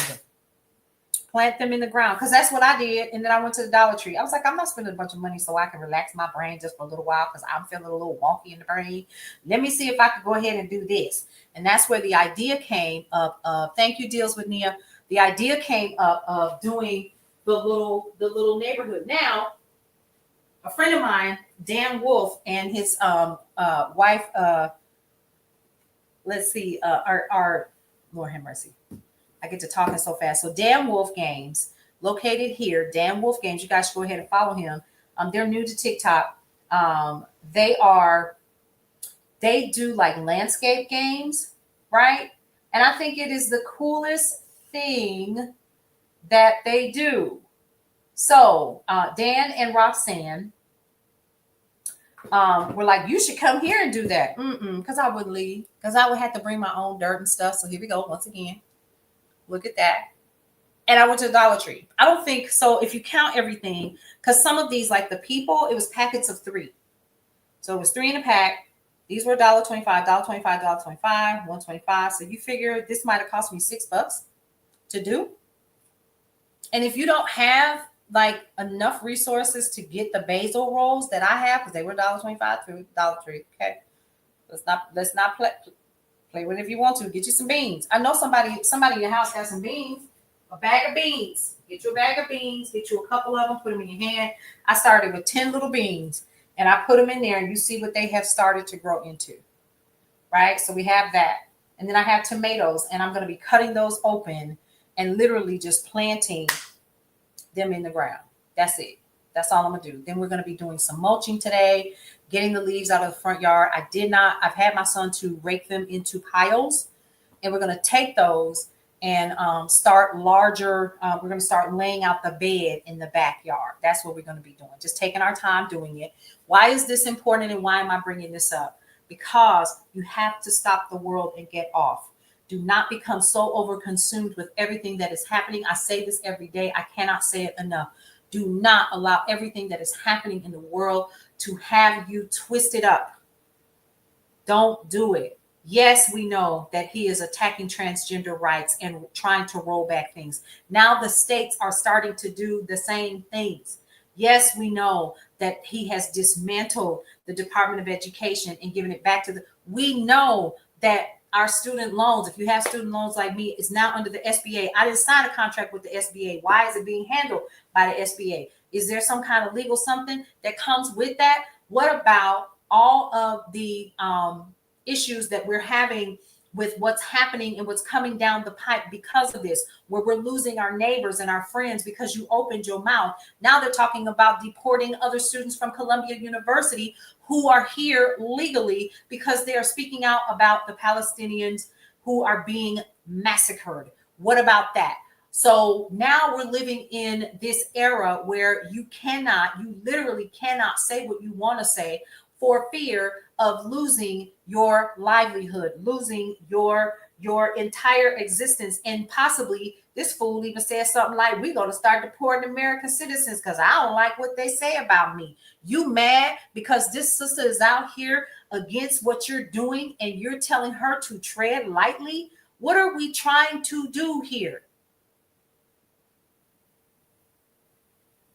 Plant them in the ground, because that's what I did. And then I went to the Dollar Tree. I was like, I'm not spending a bunch of money so I can relax my brain just for a little while, because I'm feeling a little wonky in the brain. Let me see if I could go ahead and do this. And that's where the idea came up of, thank you, Deals with Nia. The idea came up of doing the little neighborhood. Now, a friend of mine, Dan Wolf, and his wife, let's see, our Lord have mercy. I get to talking so fast. So Dan Wolf Games, located here. Dan Wolf Games. You guys should go ahead and follow him. They're new to TikTok. They do like landscape games, right? And I think it is the coolest thing that they do. So Dan and Roxanne were like, you should come here and do that. Because I wouldn't leave. Because I would have to bring my own dirt and stuff. So here we go once again. Look at that. And I went to the Dollar Tree. I don't think so. If you count everything, because some of these, like the people, it was packets of 3. So it was 3 in a pack. These were $1.25, $1.25, $1.25, $1.25. So you figure this might have cost me $6 to do. And if you don't have like enough resources to get the basil rolls that I have, because they were $1.25 through Dollar Tree. Okay. Let's not play with it if you want to. Get you some beans. I know somebody in your house has some beans. A bag of beans. Get you a bag of beans. Get you a couple of them. Put them in your hand. I started with 10 little beans, and I put them in there, and you see what they have started to grow into. Right? So we have that. And then I have tomatoes, and I'm going to be cutting those open and literally just planting them in the ground. That's it. That's all I'm going to do. Then we're going to be doing some mulching today, getting the leaves out of the front yard. I've had my son to rake them into piles, and we're going to take those and start larger. We're going to start laying out the bed in the backyard. That's what we're going to be doing. Just taking our time doing it. Why is this important, and why am I bringing this up? Because you have to stop the world and get off. Do not become so overconsumed with everything that is happening. I say this every day. I cannot say it enough. Do not allow everything that is happening in the world to have you twisted up. Don't do it. Yes, we know that he is attacking transgender rights and trying to roll back things. Now the states are starting to do the same things. Yes, we know that he has dismantled the Department of Education and given it back to we know that our student loans, if you have student loans like me, is now under the SBA. I didn't sign a contract with the SBA. Why is it being handled by the SBA? Is there some kind of legal something that comes with that? What about all of the issues that we're having with what's happening and what's coming down the pipe because of this, where we're losing our neighbors and our friends because you opened your mouth. Now they're talking about deporting other students from Columbia University who are here legally because they are speaking out about the Palestinians who are being massacred. What about that? So now we're living in this era where you literally cannot say what you want to say for fear of losing your livelihood, losing your entire existence. And possibly this fool even said something like, we're going to start deporting American citizens because I don't like what they say about me. You mad because this sister is out here against what you're doing and you're telling her to tread lightly? What are we trying to do here?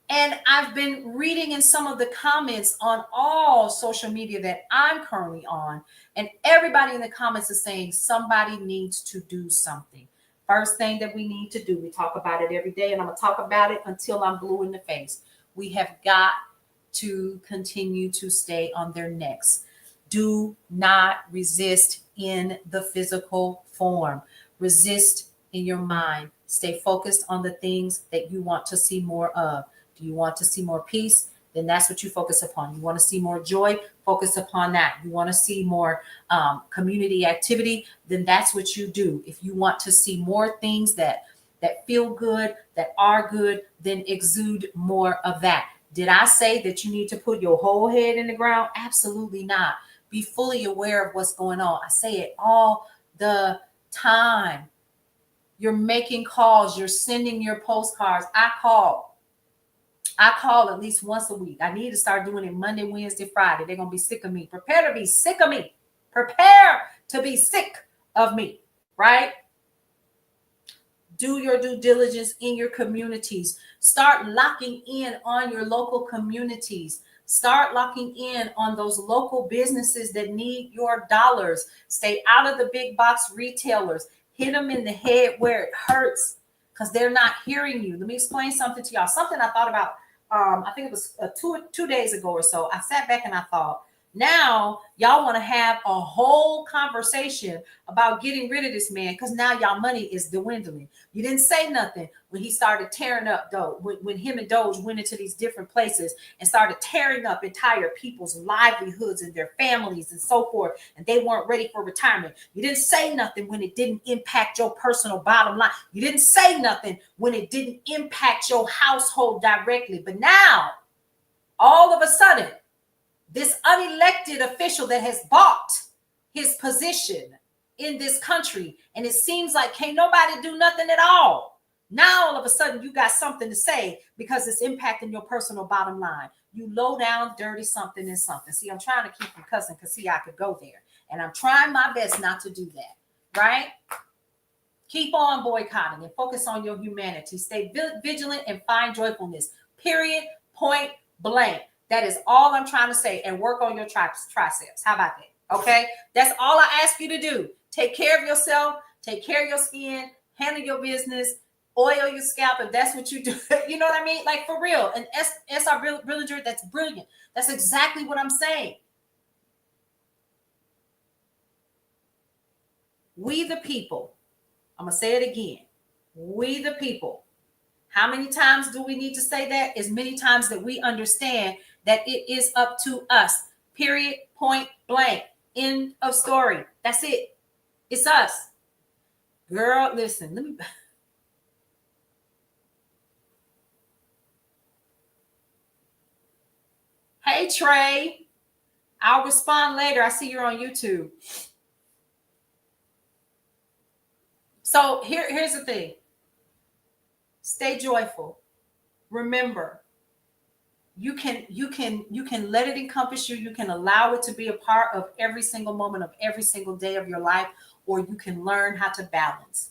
And I've been reading in some of the comments on all social media that I'm currently on, and everybody in the comments is saying somebody needs to do something. First thing that we need to do, we talk about it every day, and I'm going to talk about it until I'm blue in the face. We have got to continue to stay on their necks. Do not resist in the physical form. Resist in your mind. Stay focused on the things that you want to see more of. Do you want to see more peace? Then that's what you focus upon. You want to see more joy? Focus upon that. You want to see more community activity? Then that's what you do. If you want to see more things that feel good, that are good, then exude more of that. Did I say that you need to put your whole head in the ground? Absolutely not. Be fully aware of what's going on. I say it all the time. You're making calls. You're sending your postcards. I call at least once a week. I need to start doing it Monday, Wednesday, Friday. They're going to be sick of me. Prepare to be sick of me. Prepare to be sick of me, right? Do your due diligence in your communities. Start locking in on your local communities. Start locking in on those local businesses that need your dollars. Stay out of the big box retailers. Hit them in the head where it hurts because they're not hearing you. Let me explain something to y'all. Something I thought about, I think it was 2 days ago or so. I sat back and I thought, now y'all want to have a whole conversation about getting rid of this man because now y'all money is dwindling. You didn't say nothing when he started tearing up Doge, when him and Doge went into these different places and started tearing up entire people's livelihoods and their families and so forth, and they weren't ready for retirement. You didn't say nothing when it didn't impact your personal bottom line. You didn't say nothing when it didn't impact your household directly. But now, all of a sudden, this unelected official that has bought his position in this country, and it seems like can't nobody do nothing at all. Now, all of a sudden, you got something to say because it's impacting your personal bottom line. You low down, dirty something and something. See, I'm trying to keep from cussing because, see, I could go there. And I'm trying my best not to do that, right? Keep on boycotting and focus on your humanity. Stay vigilant and find joyfulness. Period. Point blank. That is all I'm trying to say. And work on your triceps. How about that? Okay? That's all I ask you to do. Take care of yourself. Take care of your skin. Handle your business. Oil your scalp if that's what you do. You know what I mean? Like, for real. And SR Brillinger, that's brilliant. That's exactly what I'm saying. We the people. I'm going to say it again. We the people. How many times do we need to say that? As many times that we understand that it is up to us. Period. Point blank. End of story. That's it. It's us. Girl, listen. Let me... Hey, Trey. I'll respond later. I see you're on YouTube. So here's the thing. Stay joyful. Remember, you can let it encompass you. You can allow it to be a part of every single moment of every single day of your life, or you can learn how to balance.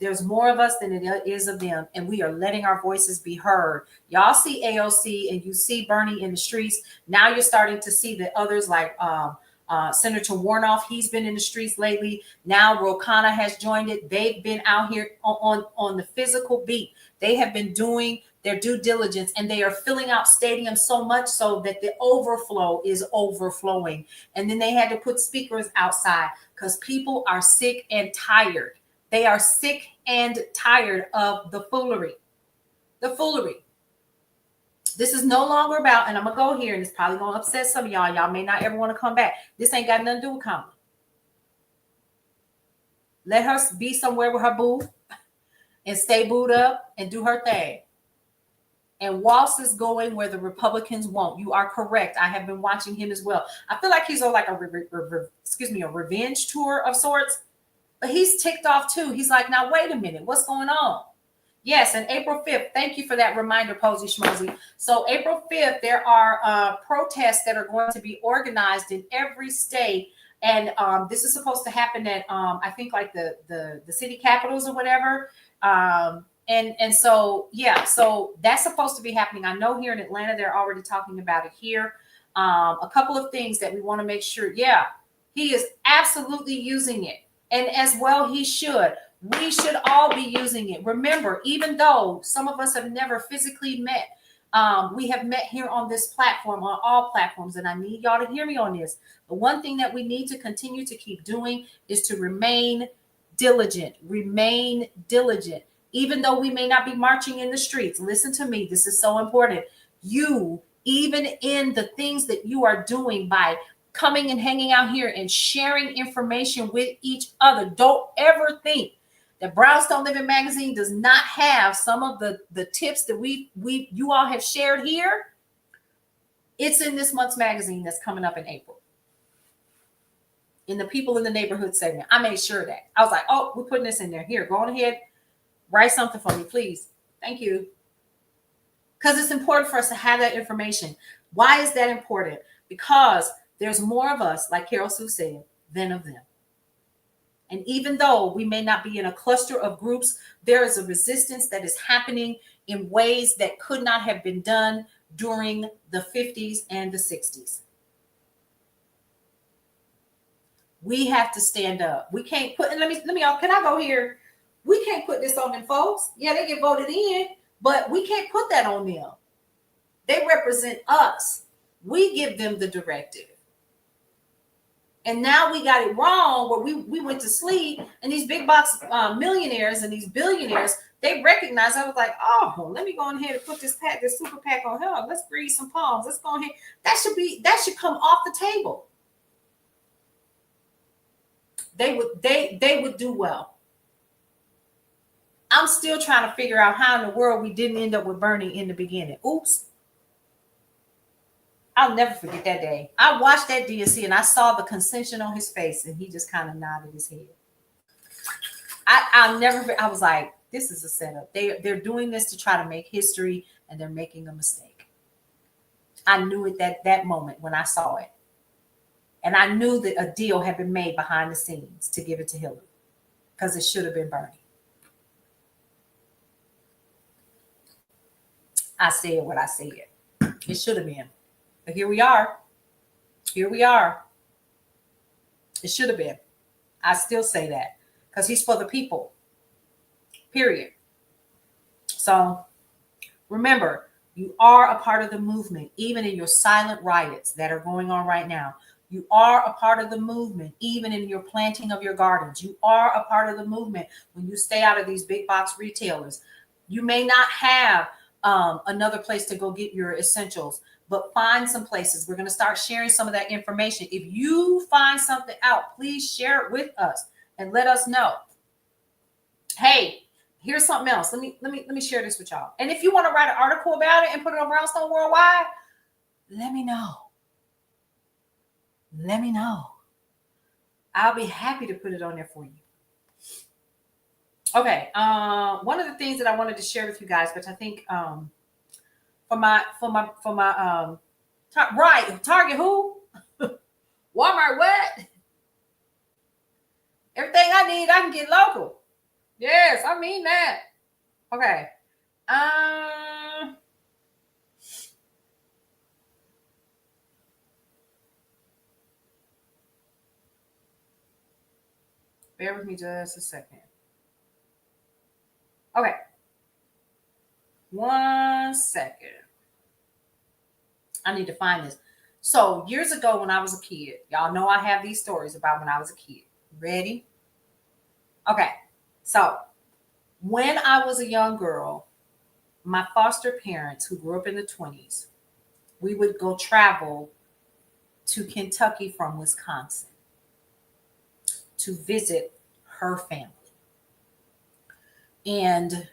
There's more of us than it is of them, and we are letting our voices be heard. Y'all see AOC and you see Bernie in the streets. Now you're starting to see the others like Senator Warnoff, he's been in the streets lately. Now Ro Khanna has joined it. They've been out here on the physical beat. They have been doing their due diligence, and they are filling out stadiums so much so that the overflow is overflowing. And then they had to put speakers outside because people are sick and tired. They are sick and tired of the foolery. The foolery. This is no longer about, and I'm going to go here, and it's probably going to upset some of y'all. Y'all may not ever want to come back. This ain't got nothing to do with Kamala. Let her be somewhere with her boo and stay booed up and do her thing. And Walz is going where the Republicans won't. You are correct. I have been watching him as well. I feel like he's on like a revenge tour of sorts, but he's ticked off too. He's like, now wait a minute, what's going on? Yes, and April 5th, thank you for that reminder, Posey Schmozy. So April 5th, there are protests that are going to be organized in every state. And this is supposed to happen at, I think, like the city capitals or whatever. And so, yeah, so that's supposed to be happening. I know here in Atlanta, they're already talking about it here. A couple of things that we want to make sure. Yeah, he is absolutely using it. And as well, he should. We should all be using it. Remember, even though some of us have never physically met, we have met here on this platform, on all platforms, and I need y'all to hear me on this. The one thing that we need to continue to keep doing is to remain diligent. Remain diligent. Even though we may not be marching in the streets, listen to me. This is so important. You, even in the things that you are doing by coming and hanging out here and sharing information with each other, don't ever think that Brownstone Living Magazine does not have some of the tips that you all have shared here. It's in this month's magazine that's coming up in April. In the People in the Neighborhood segment. I made sure that. I was like, oh, we're putting this in there. Here, go on ahead. Write something for me, please. Thank you. Because it's important for us to have that information. Why is that important? Because there's more of us, like Carol Sue said, than of them. And even though we may not be in a cluster of groups, there is a resistance that is happening in ways that could not have been done during the 50s and the 60s. We have to stand up. We can't put, and let me, can I go here? We can't put this on them folks. Yeah, they get voted in, but we can't put that on them. They represent us. We give them the directive. And now we got it wrong where we went to sleep, and these big box millionaires and these billionaires, they recognize. I was like, oh, let me go ahead and put this super PAC on her. Let's breathe some palms. Let's go ahead. That should come off the table. They would do well. I'm still trying to figure out how in the world we didn't end up with Bernie in the beginning. Oops. I'll never forget that day. I watched that DNC and I saw the concession on his face, and he just kind of nodded his head. I was like, this is a setup. They're doing this to try to make history, and they're making a mistake. I knew it that moment when I saw it. And I knew that a deal had been made behind the scenes to give it to Hillary, because it should have been Bernie. I said what I said. It should have been. But here we are. Here we are. It should have been. I still say that because he's for the people. Period. So remember, you are a part of the movement, even in your silent riots that are going on right now. You are a part of the movement, even in your planting of your gardens. You are a part of the movement when you stay out of these big box retailers. You may not have another place to go get your essentials, but find some places. We're going to start sharing some of that information. If you find something out, please share it with us and let us know. Hey, here's something else. Let me share this with y'all. And if you want to write an article about it and put it on Brownstone Worldwide, let me know. Let me know. I'll be happy to put it on there for you. Okay. One of the things that I wanted to share with you guys, which I think for my Target who? Walmart what? Everything I need, I can get local. Yes, I mean that. Okay. Bear with me just a second. Okay. 1 second. I need to find this. So years ago when I was a kid, y'all know I have these stories about when I was a kid. Ready? Okay. So when I was a young girl, my foster parents who grew up in the 20s, we would go travel to Kentucky from Wisconsin to visit her family. And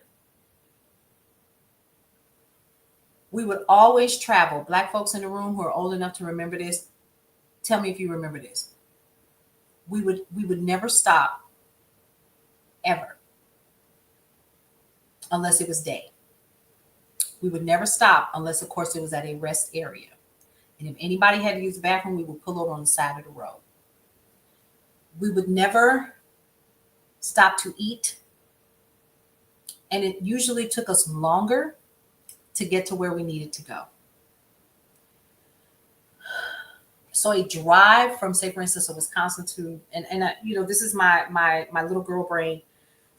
we would always travel. Black folks in the room who are old enough to remember this, tell me if you remember this. We would never stop ever unless it was day. We would never stop unless, of course, it was at a rest area. And if anybody had to use the bathroom, we would pull over on the side of the road. We would never stop to eat. And it usually took us longer to get to where we needed to go. So a drive from, say, for instance, Wisconsin to, and this is my little girl brain,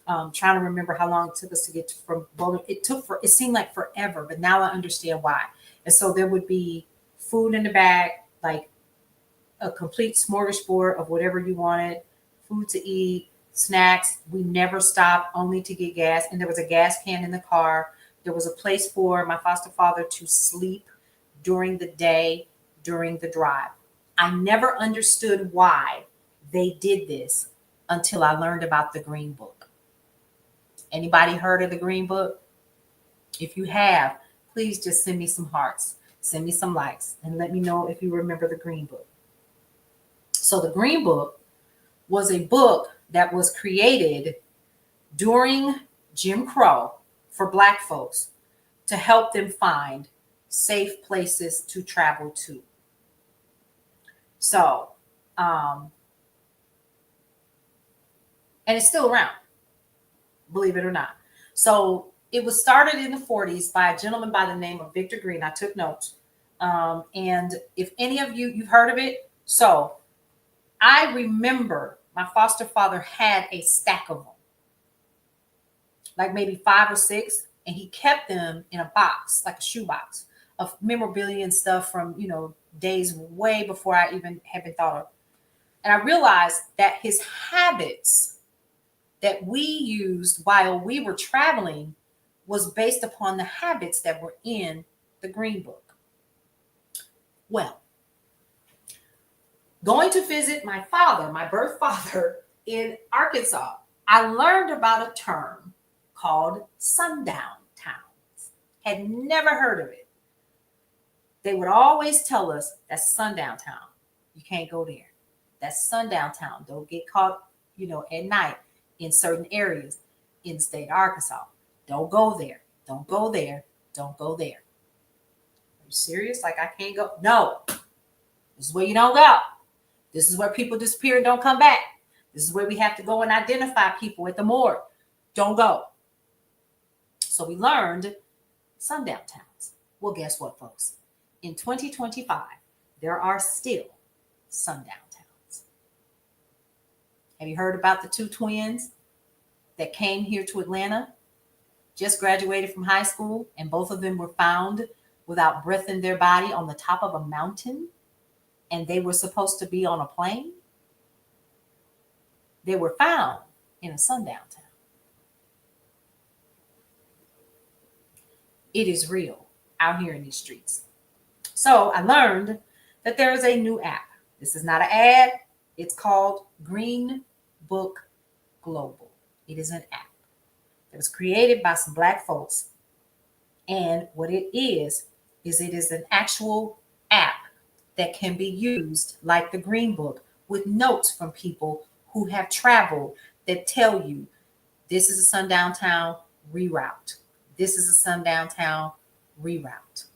trying to remember how long it took us to get from Bowling. It seemed like forever, but now I understand why. And so there would be food in the bag, like a complete smorgasbord of whatever you wanted, food to eat, snacks. We never stopped, only to get gas. And there was a gas can in the car. There was a place for my foster father to sleep during the day, during the drive. I never understood why they did this until I learned about the Green Book. Anybody heard of the Green Book? If you have, please just send me some hearts, send me some likes, and let me know if you remember the Green Book. So the Green Book was a book that was created during Jim Crow for Black folks to help them find safe places to travel to. So, and it's still around, believe it or not. So it was started in the 40s by a gentleman by the name of Victor Green. I took notes. And if any of you've heard of it. So I remember my foster father had a stack of them, like maybe 5 or 6, and he kept them in a box, like a shoebox of memorabilia and stuff from, days way before I even had been thought of. And I realized that his habits that we used while we were traveling was based upon the habits that were in the Green Book. Well, going to visit my father, my birth father in Arkansas, I learned about a term called sundown towns. Had never heard of it. They would always tell us that's sundown town. You can't go there. That's sundown town. Don't get caught, at night in certain areas in the state of Arkansas. Don't go there. Don't go there. Don't go there. Are you serious? Like I can't go? No. This is where you don't go. This is where people disappear and don't come back. This is where we have to go and identify people at the morgue. Don't go. So we learned sundown towns. Well, guess what, folks? In 2025, there are still sundown towns. Have you heard about the 2 twins that came here to Atlanta, just graduated from high school, and both of them were found without breath in their body on the top of a mountain, and they were supposed to be on a plane? They were found in a sundown town. It is real out here in these streets. So I learned that there is a new app. This is not an ad. It's called Green Book Global. It is an app that was created by some Black folks. And what it is it is an actual app that can be used like the Green Book with notes from people who have traveled that tell you this is a sundown town, reroute. This is a sundown town, reroute.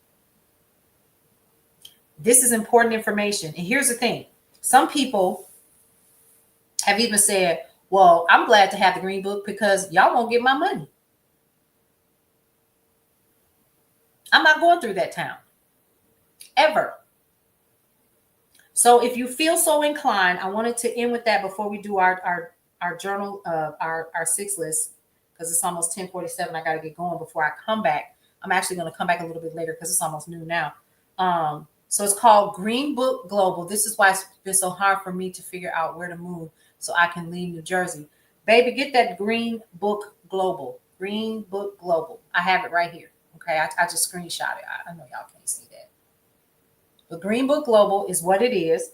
This is important information. And here's the thing. Some people have even said, well, I'm glad to have the Green Book because y'all won't get my money. I'm not going through that town. Ever. So if you feel so inclined, I wanted to end with that before we do our our journal, our six list, because it's almost 10:47. I got to get going before I come back. I'm actually going to come back a little bit later because it's almost noon now. So it's called Green Book Global. This is why it's been so hard for me to figure out where to move so I can leave New Jersey. Baby, get that Green Book Global. Green Book Global. I have it right here. Okay, I just screenshot it. I know y'all can't see that. But Green Book Global is what it is.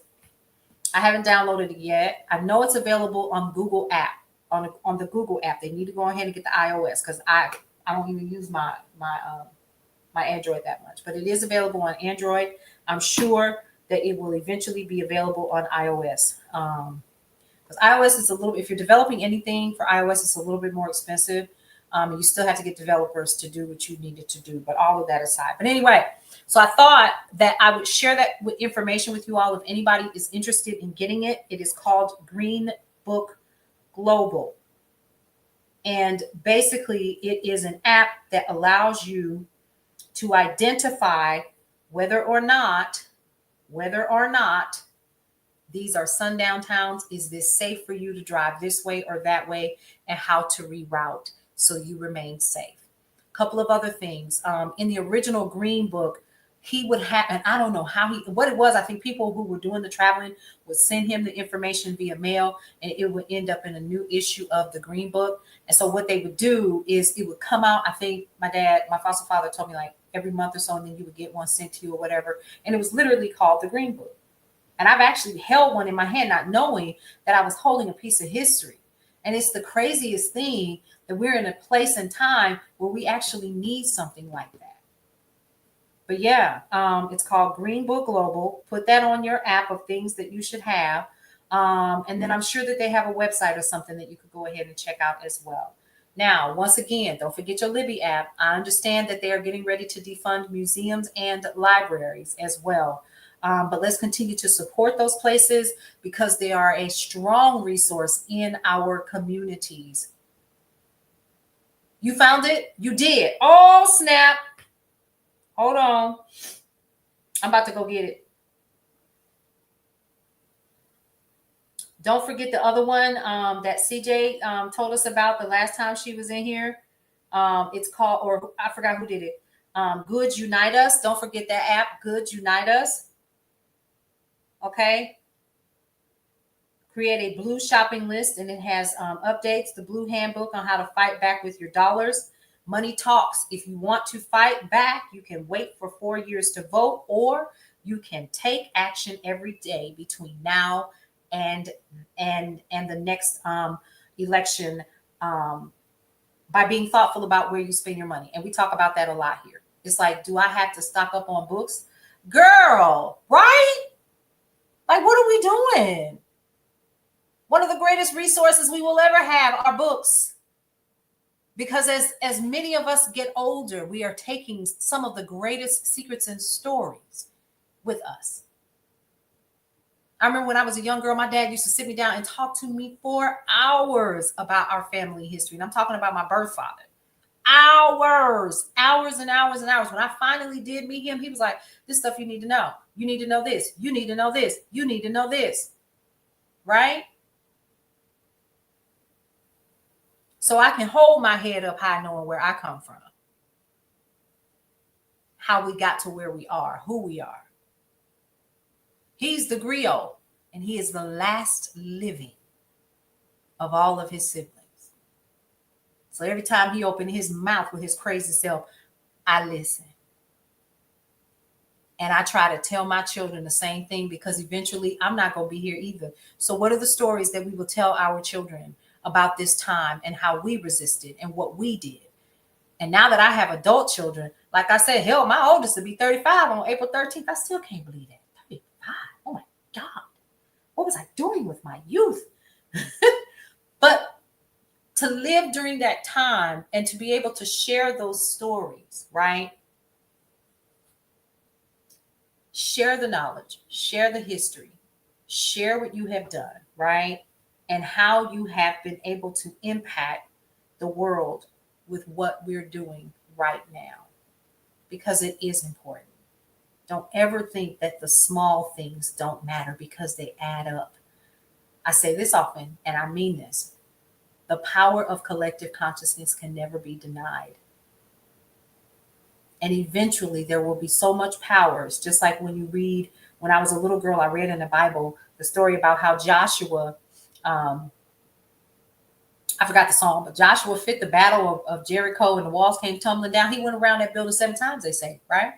I haven't downloaded it yet. I know it's available on Google app. On the Google app, they need to go ahead and get the iOS because I don't even use my Android that much. But it is available on Android. I'm sure that it will eventually be available on iOS. Because iOS is a little. If you're developing anything for iOS, it's a little bit more expensive. And you still have to get developers to do what you needed to do. But all of that aside. But anyway. So I thought that I would share that information with you all. If anybody is interested in getting it, it is called Green Book Global. And basically, it is an app that allows you to identify whether or not these are sundown towns. Is this safe for you to drive this way or that way, and how to reroute so you remain safe. A couple of other things. In the original Green Book, he would have, and I don't know what it was. I think people who were doing the traveling would send him the information via mail, and it would end up in a new issue of the Green Book. And so what they would do is it would come out. I think my foster father told me like every month or so, and then you would get one sent to you or whatever. And it was literally called the Green Book. And I've actually held one in my hand, not knowing that I was holding a piece of history. And it's the craziest thing that we're in a place and time where we actually need something like that. But yeah, it's called Green Book Global. Put that on your app of things that you should have. And then I'm sure that they have a website or something that you could go ahead and check out as well. Now, once again, don't forget your Libby app. I understand that they are getting ready to defund museums and libraries as well. But let's continue to support those places because they are a strong resource in our communities. You found it? You did. Oh, snap. Hold on. I'm about to go get it. Don't forget the other one that CJ told us about the last time she was in here. It's called, or I forgot who did it. Goods Unite Us. Don't forget that app, Goods Unite Us. Okay. Create a blue shopping list, and it has updates, the blue handbook on how to fight back with your dollars. Money talks. If you want to fight back, you can wait for 4 years to vote, or you can take action every day between now and the next election by being thoughtful about where you spend your money. And we talk about that a lot here. It's like, do I have to stock up on books? Girl, right? Like, what are we doing? One of the greatest resources we will ever have are books. Because as many of us get older, we are taking some of the greatest secrets and stories with us. I remember when I was a young girl, my dad used to sit me down and talk to me for hours about our family history. And I'm talking about my birth father. Hours and hours and hours. When I finally did meet him, he was like, this stuff you need to know. You need to know this. You need to know this. You need to know this. Right? So I can hold my head up high knowing where I come from. How we got to where we are, who we are. He's the griot, and he is the last living of all of his siblings. So every time he opened his mouth with his crazy self, I listen. And I try to tell my children the same thing because eventually I'm not going to be here either. So what are the stories that we will tell our children about this time and how we resisted and what we did? And now that I have adult children, like I said, hell, my oldest will be 35 on April 13th. I still can't believe that. 35. Oh my God. What was I doing with my youth? But to live during that time and to be able to share those stories, right? Share the knowledge, share the history, share what you have done, right? And how you have been able to impact the world with what we're doing right now, because it is important. Don't ever think that the small things don't matter because they add up. I say this often, and I mean this. The power of collective consciousness can never be denied. And eventually there will be so much power. It's just like when you read, when I was a little girl, I read in the Bible the story about how Joshua, I forgot the song, but Joshua fit the battle of Jericho and the walls came tumbling down. He went around that building 7 times, they say, right?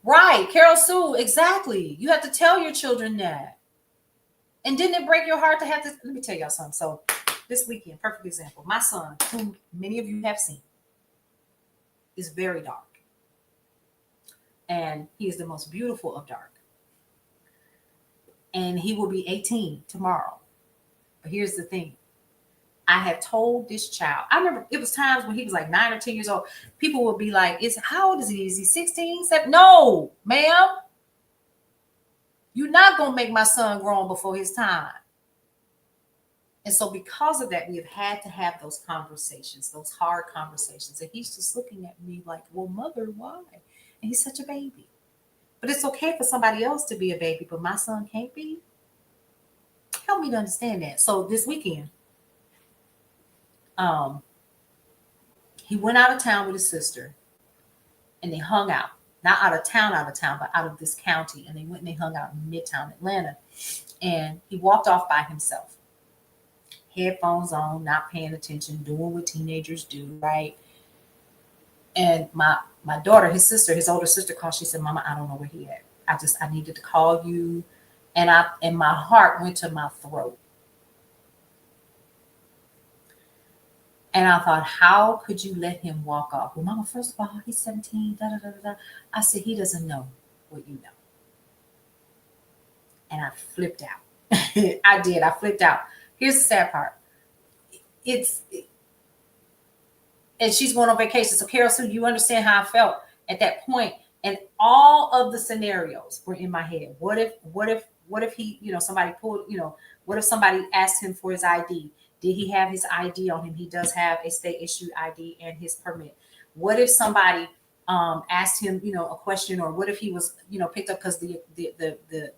Right, Carol Sue, exactly. You have to tell your children that. And didn't it break your heart to have to? Let me tell y'all something. So this weekend, perfect example. My son, whom many of you have seen, is very dark. And he is the most beautiful of dark. And he will be 18 tomorrow. But here's the thing. I had told this child, I remember it was times when he was like 9 or 10 years old. People would be like, how old is he? Is he 16, 17? No, ma'am. You're not going to make my son grown before his time. And so because of that, we have had to have those conversations, those hard conversations. And he's just looking at me like, well, mother, why? And he's such a baby. But it's okay for somebody else to be a baby, but my son can't be. Help me to understand that. So this weekend, he went out of town with his sister and they hung out. Not out of town, but out of this county. And they went and they hung out in Midtown Atlanta. And he walked off by himself. Headphones on, not paying attention, doing what teenagers do, right? And my daughter, his sister, his older sister called. She said, Mama, I don't know where he at. I needed to call you. And my heart went to my throat. And I thought, how could you let him walk off? Well, Mama, first of all, he's 17, da, da, da, da. I said, he doesn't know what you know. And I flipped out. I did. I flipped out. Here's the sad part. And she's going on vacation. So Carol, so you understand how I felt at that point. And all of the scenarios were in my head. What if he, somebody pulled, what if somebody asked him for his ID? Did he have his ID on him? He does have a state issued ID and his permit. What if somebody asked him, a question, or what if he was, picked up, because the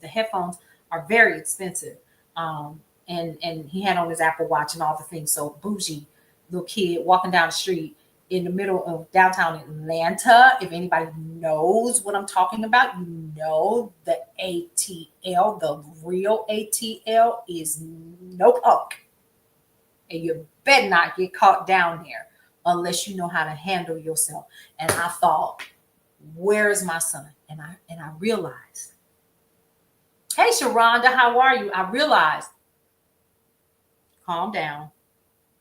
headphones are very expensive. And he had on his Apple Watch and all the things. So bougie little kid walking down the street in the middle of downtown Atlanta. If anybody knows what I'm talking about, the ATL, the real ATL is no punk. And you better not get caught down there unless you know how to handle yourself. And I thought, where is my son? And I realized, hey, Sharonda, how are you? I realized, calm down.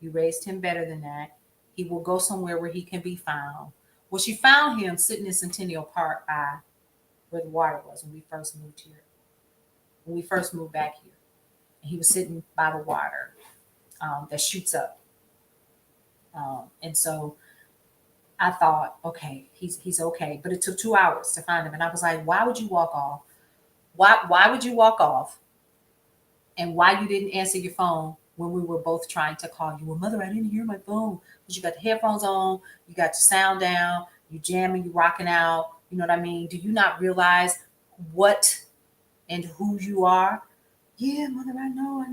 You raised him better than that. He will go somewhere where he can be found. Well, she found him sitting in Centennial Park by where the water was when we first moved here. When we first moved back here. And he was sitting by the water that shoots up. And so I thought, okay, he's okay. But it took 2 hours to find him. And I was like, why would you walk off? Why would you walk off? And why you didn't answer your phone when we were both trying to call you? Well, Mother, I didn't hear my phone. Because you got the headphones on, you got your sound down, you jamming, you rocking out. You know what I mean? Do you not realize what and who you are? Yeah, Mother, I know.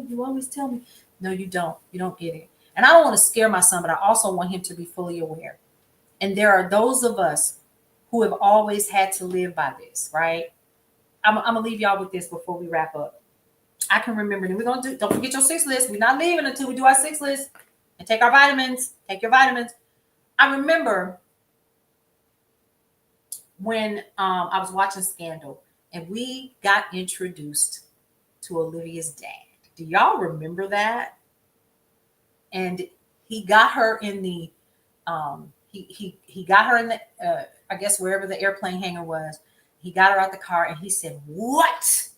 You always tell me. No, you don't. You don't get it. And I don't want to scare my son, but I also want him to be fully aware. And there are those of us who have always had to live by this, right? I'm going to leave y'all with this before we wrap up. I can remember, and don't forget your 6 list. We're not leaving until we do our 6 list and take our vitamins. Take your vitamins. I remember when I was watching Scandal and we got introduced to Olivia's dad. Do y'all remember that? And he got her in the, he got her in the, I guess wherever the airplane hangar was. He got her out the car and he said, "What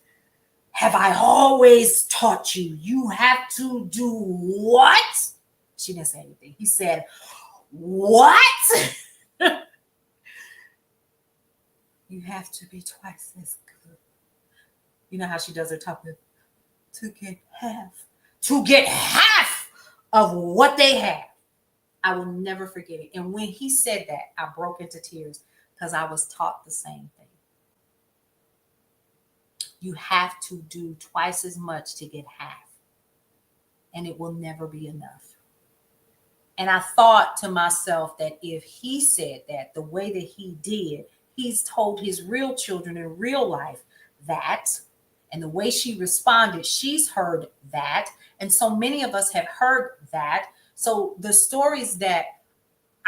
have I always taught you? You have to do what?" She didn't say anything. He said, "What?" You have to be twice as good. You know how she does her talking? To get half of what they have. I will never forget it. And when he said that, I broke into tears because I was taught the same thing. you have to do twice as much to get half. And it will never be enough. And I thought to myself that if he said that the way that he did, he's told his real children in real life that, and the way she responded, she's heard that. And so many of us have heard that. So the stories that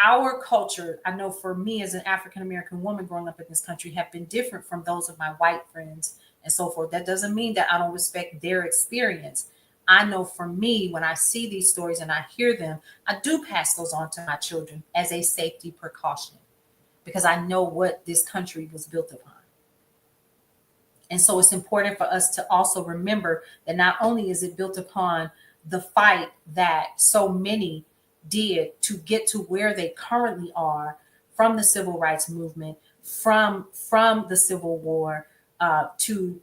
our culture, I know for me as an African-American woman growing up in this country, have been different from those of my white friends and so forth. That doesn't mean that I don't respect their experience. I know for me, when I see these stories and I hear them, I do pass those on to my children as a safety precaution because I know what this country was built upon. And so it's important for us to also remember that not only is it built upon the fight that so many did to get to where they currently are, from the civil rights movement, from the Civil War, to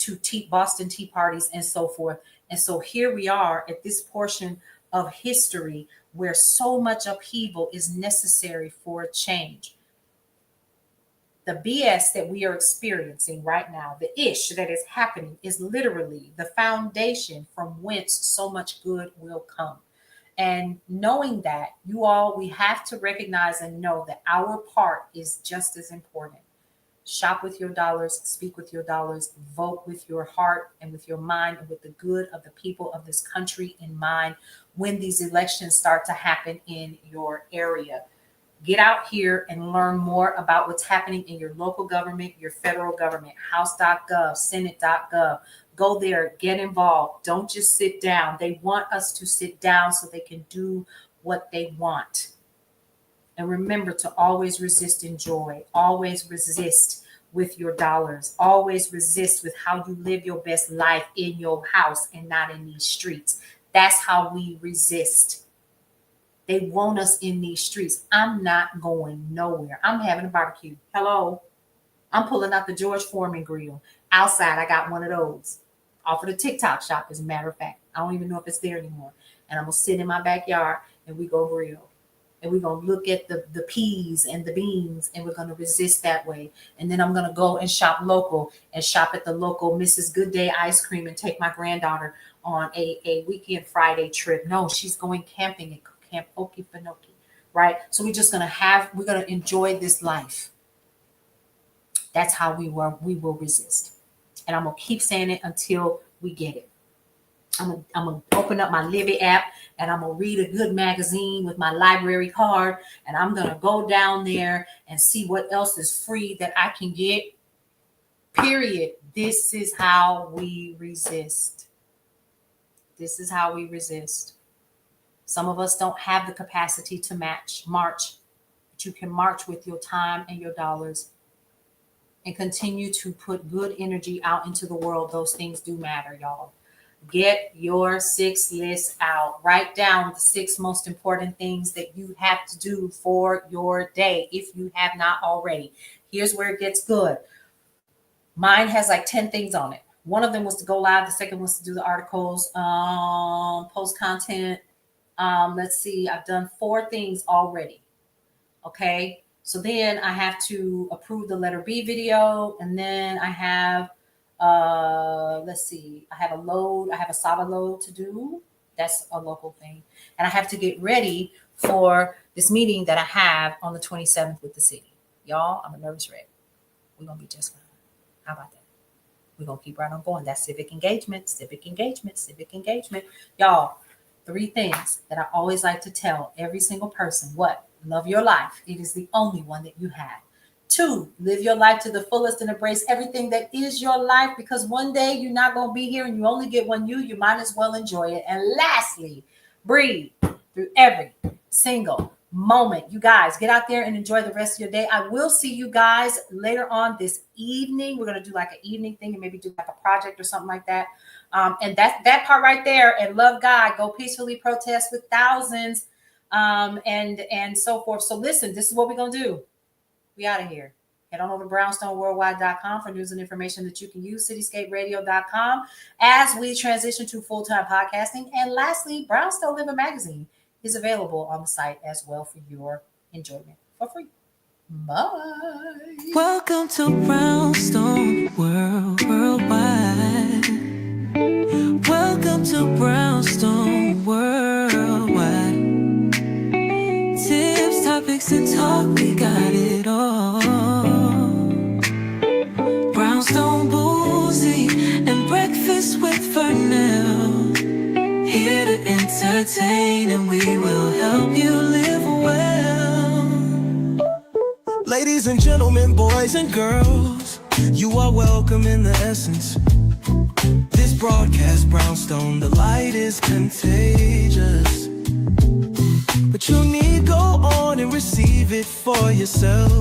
Boston Tea Parties and so forth. And so here we are at this portion of history where so much upheaval is necessary for change. The BS that we are experiencing right now, the ish that is happening, is literally the foundation from whence so much good will come. And knowing that, you all, we have to recognize and know that our part is just as important. Shop with your dollars, speak with your dollars, vote with your heart and with your mind and with the good of the people of this country in mind when these elections start to happen in your area. Get out here and learn more about what's happening in your local government, your federal government, house.gov, senate.gov. Go there, get involved. Don't just sit down. They want us to sit down so they can do what they want. And remember to always resist in joy. Always resist with your dollars. Always resist with how you live your best life in your house and not in these streets. That's how we resist. They want us in these streets. I'm not going nowhere. I'm having a barbecue. Hello. I'm pulling out the George Foreman grill. Outside, I got one of those. Off of the TikTok shop, as a matter of fact. I don't even know if it's there anymore. And I'm going to sit in my backyard and we go grill. And we're going to look at the peas and the beans and we're going to resist that way. And then I'm going to go and shop local and shop at the local Mrs. Good Day ice cream and take my granddaughter on a weekend Friday trip. No, she's going camping at Camp Okefenokee, right? So we're going to enjoy this life. That's how we will resist. And I'm going to keep saying it until we get it. I'm going to open up my Libby app and I'm going to read a good magazine with my library card. And I'm going to go down there and see what else is free that I can get. Period. This is how we resist. This is how we resist. Some of us don't have the capacity to march, but you can march with your time and your dollars and continue to put good energy out into the world. Those things do matter, y'all. Get your 6 list out. Write down the 6 most important things that you have to do for your day if you have not already. Here's where it gets good. Mine has like 10 things on it. One of them was to go live. The second was to do the articles, post content. Let's see, I've done 4 things already. Okay. So then I have to approve the letter B video. And then I have, let's see, I have a Saba load to do. That's a local thing. And I have to get ready for this meeting that I have on the 27th with the city. Y'all, I'm a nervous wreck. We're going to be just fine. How about that? We're going to keep right on going. That's civic engagement, civic engagement, civic engagement. Y'all, 3 things that I always like to tell every single person. What? Love your life. It is the only one that you have. 2, live your life to the fullest and embrace everything that is your life, because one day you're not going to be here and you only get one you might as well enjoy it. And lastly, breathe through every single moment. You guys get out there and enjoy the rest of your day. I will see you guys later on this evening. We're going to do like an evening thing and maybe do like a project or something like that. And that part right there. And love God, go peacefully protest with thousands, and so forth. So listen, this is what we're going to do. We out of here. Head on over to brownstoneworldwide.com for news and information that you can use, cityscaperadio.com as we transition to full-time podcasting. And lastly, Brownstone Living Magazine is available on the site as well for your enjoyment for free. Bye. Welcome to Brownstone Worldwide. Fernell, here to entertain, and we will help you live well. Ladies and gentlemen, boys and girls, you are welcome in the essence. This broadcast, Brownstone, the light is contagious. But you need go on and receive it for yourself.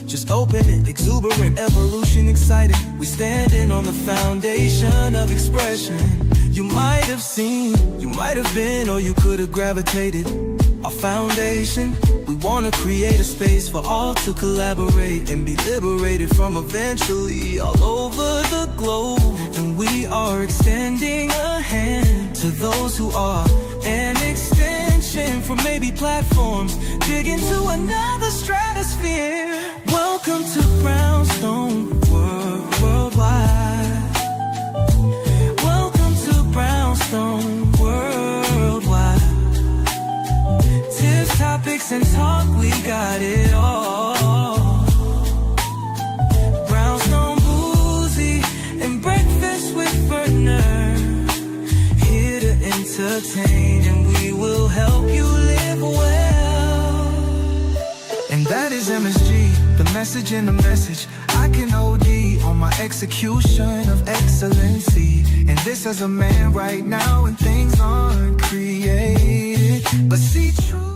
Just open it, exuberant, evolution, excited. We standing on the foundation of expression. You might have seen, you might have been, or you could have gravitated. Our foundation, we want to create a space for all to collaborate and be liberated from eventually all over the globe. And we are extending a hand to those who are an extension from maybe platforms, dig into another stratosphere. Welcome to Brownstone Worldwide. Welcome to Brownstone Worldwide. Tips, topics, and talk, we got it all. Brownstone Boozy and Breakfast with Fernell, here to entertain, and we will help you live well. And that is MSG, the message in the message. I can OD on my execution of excellency. And this as a man right now, and things aren't created, but see true.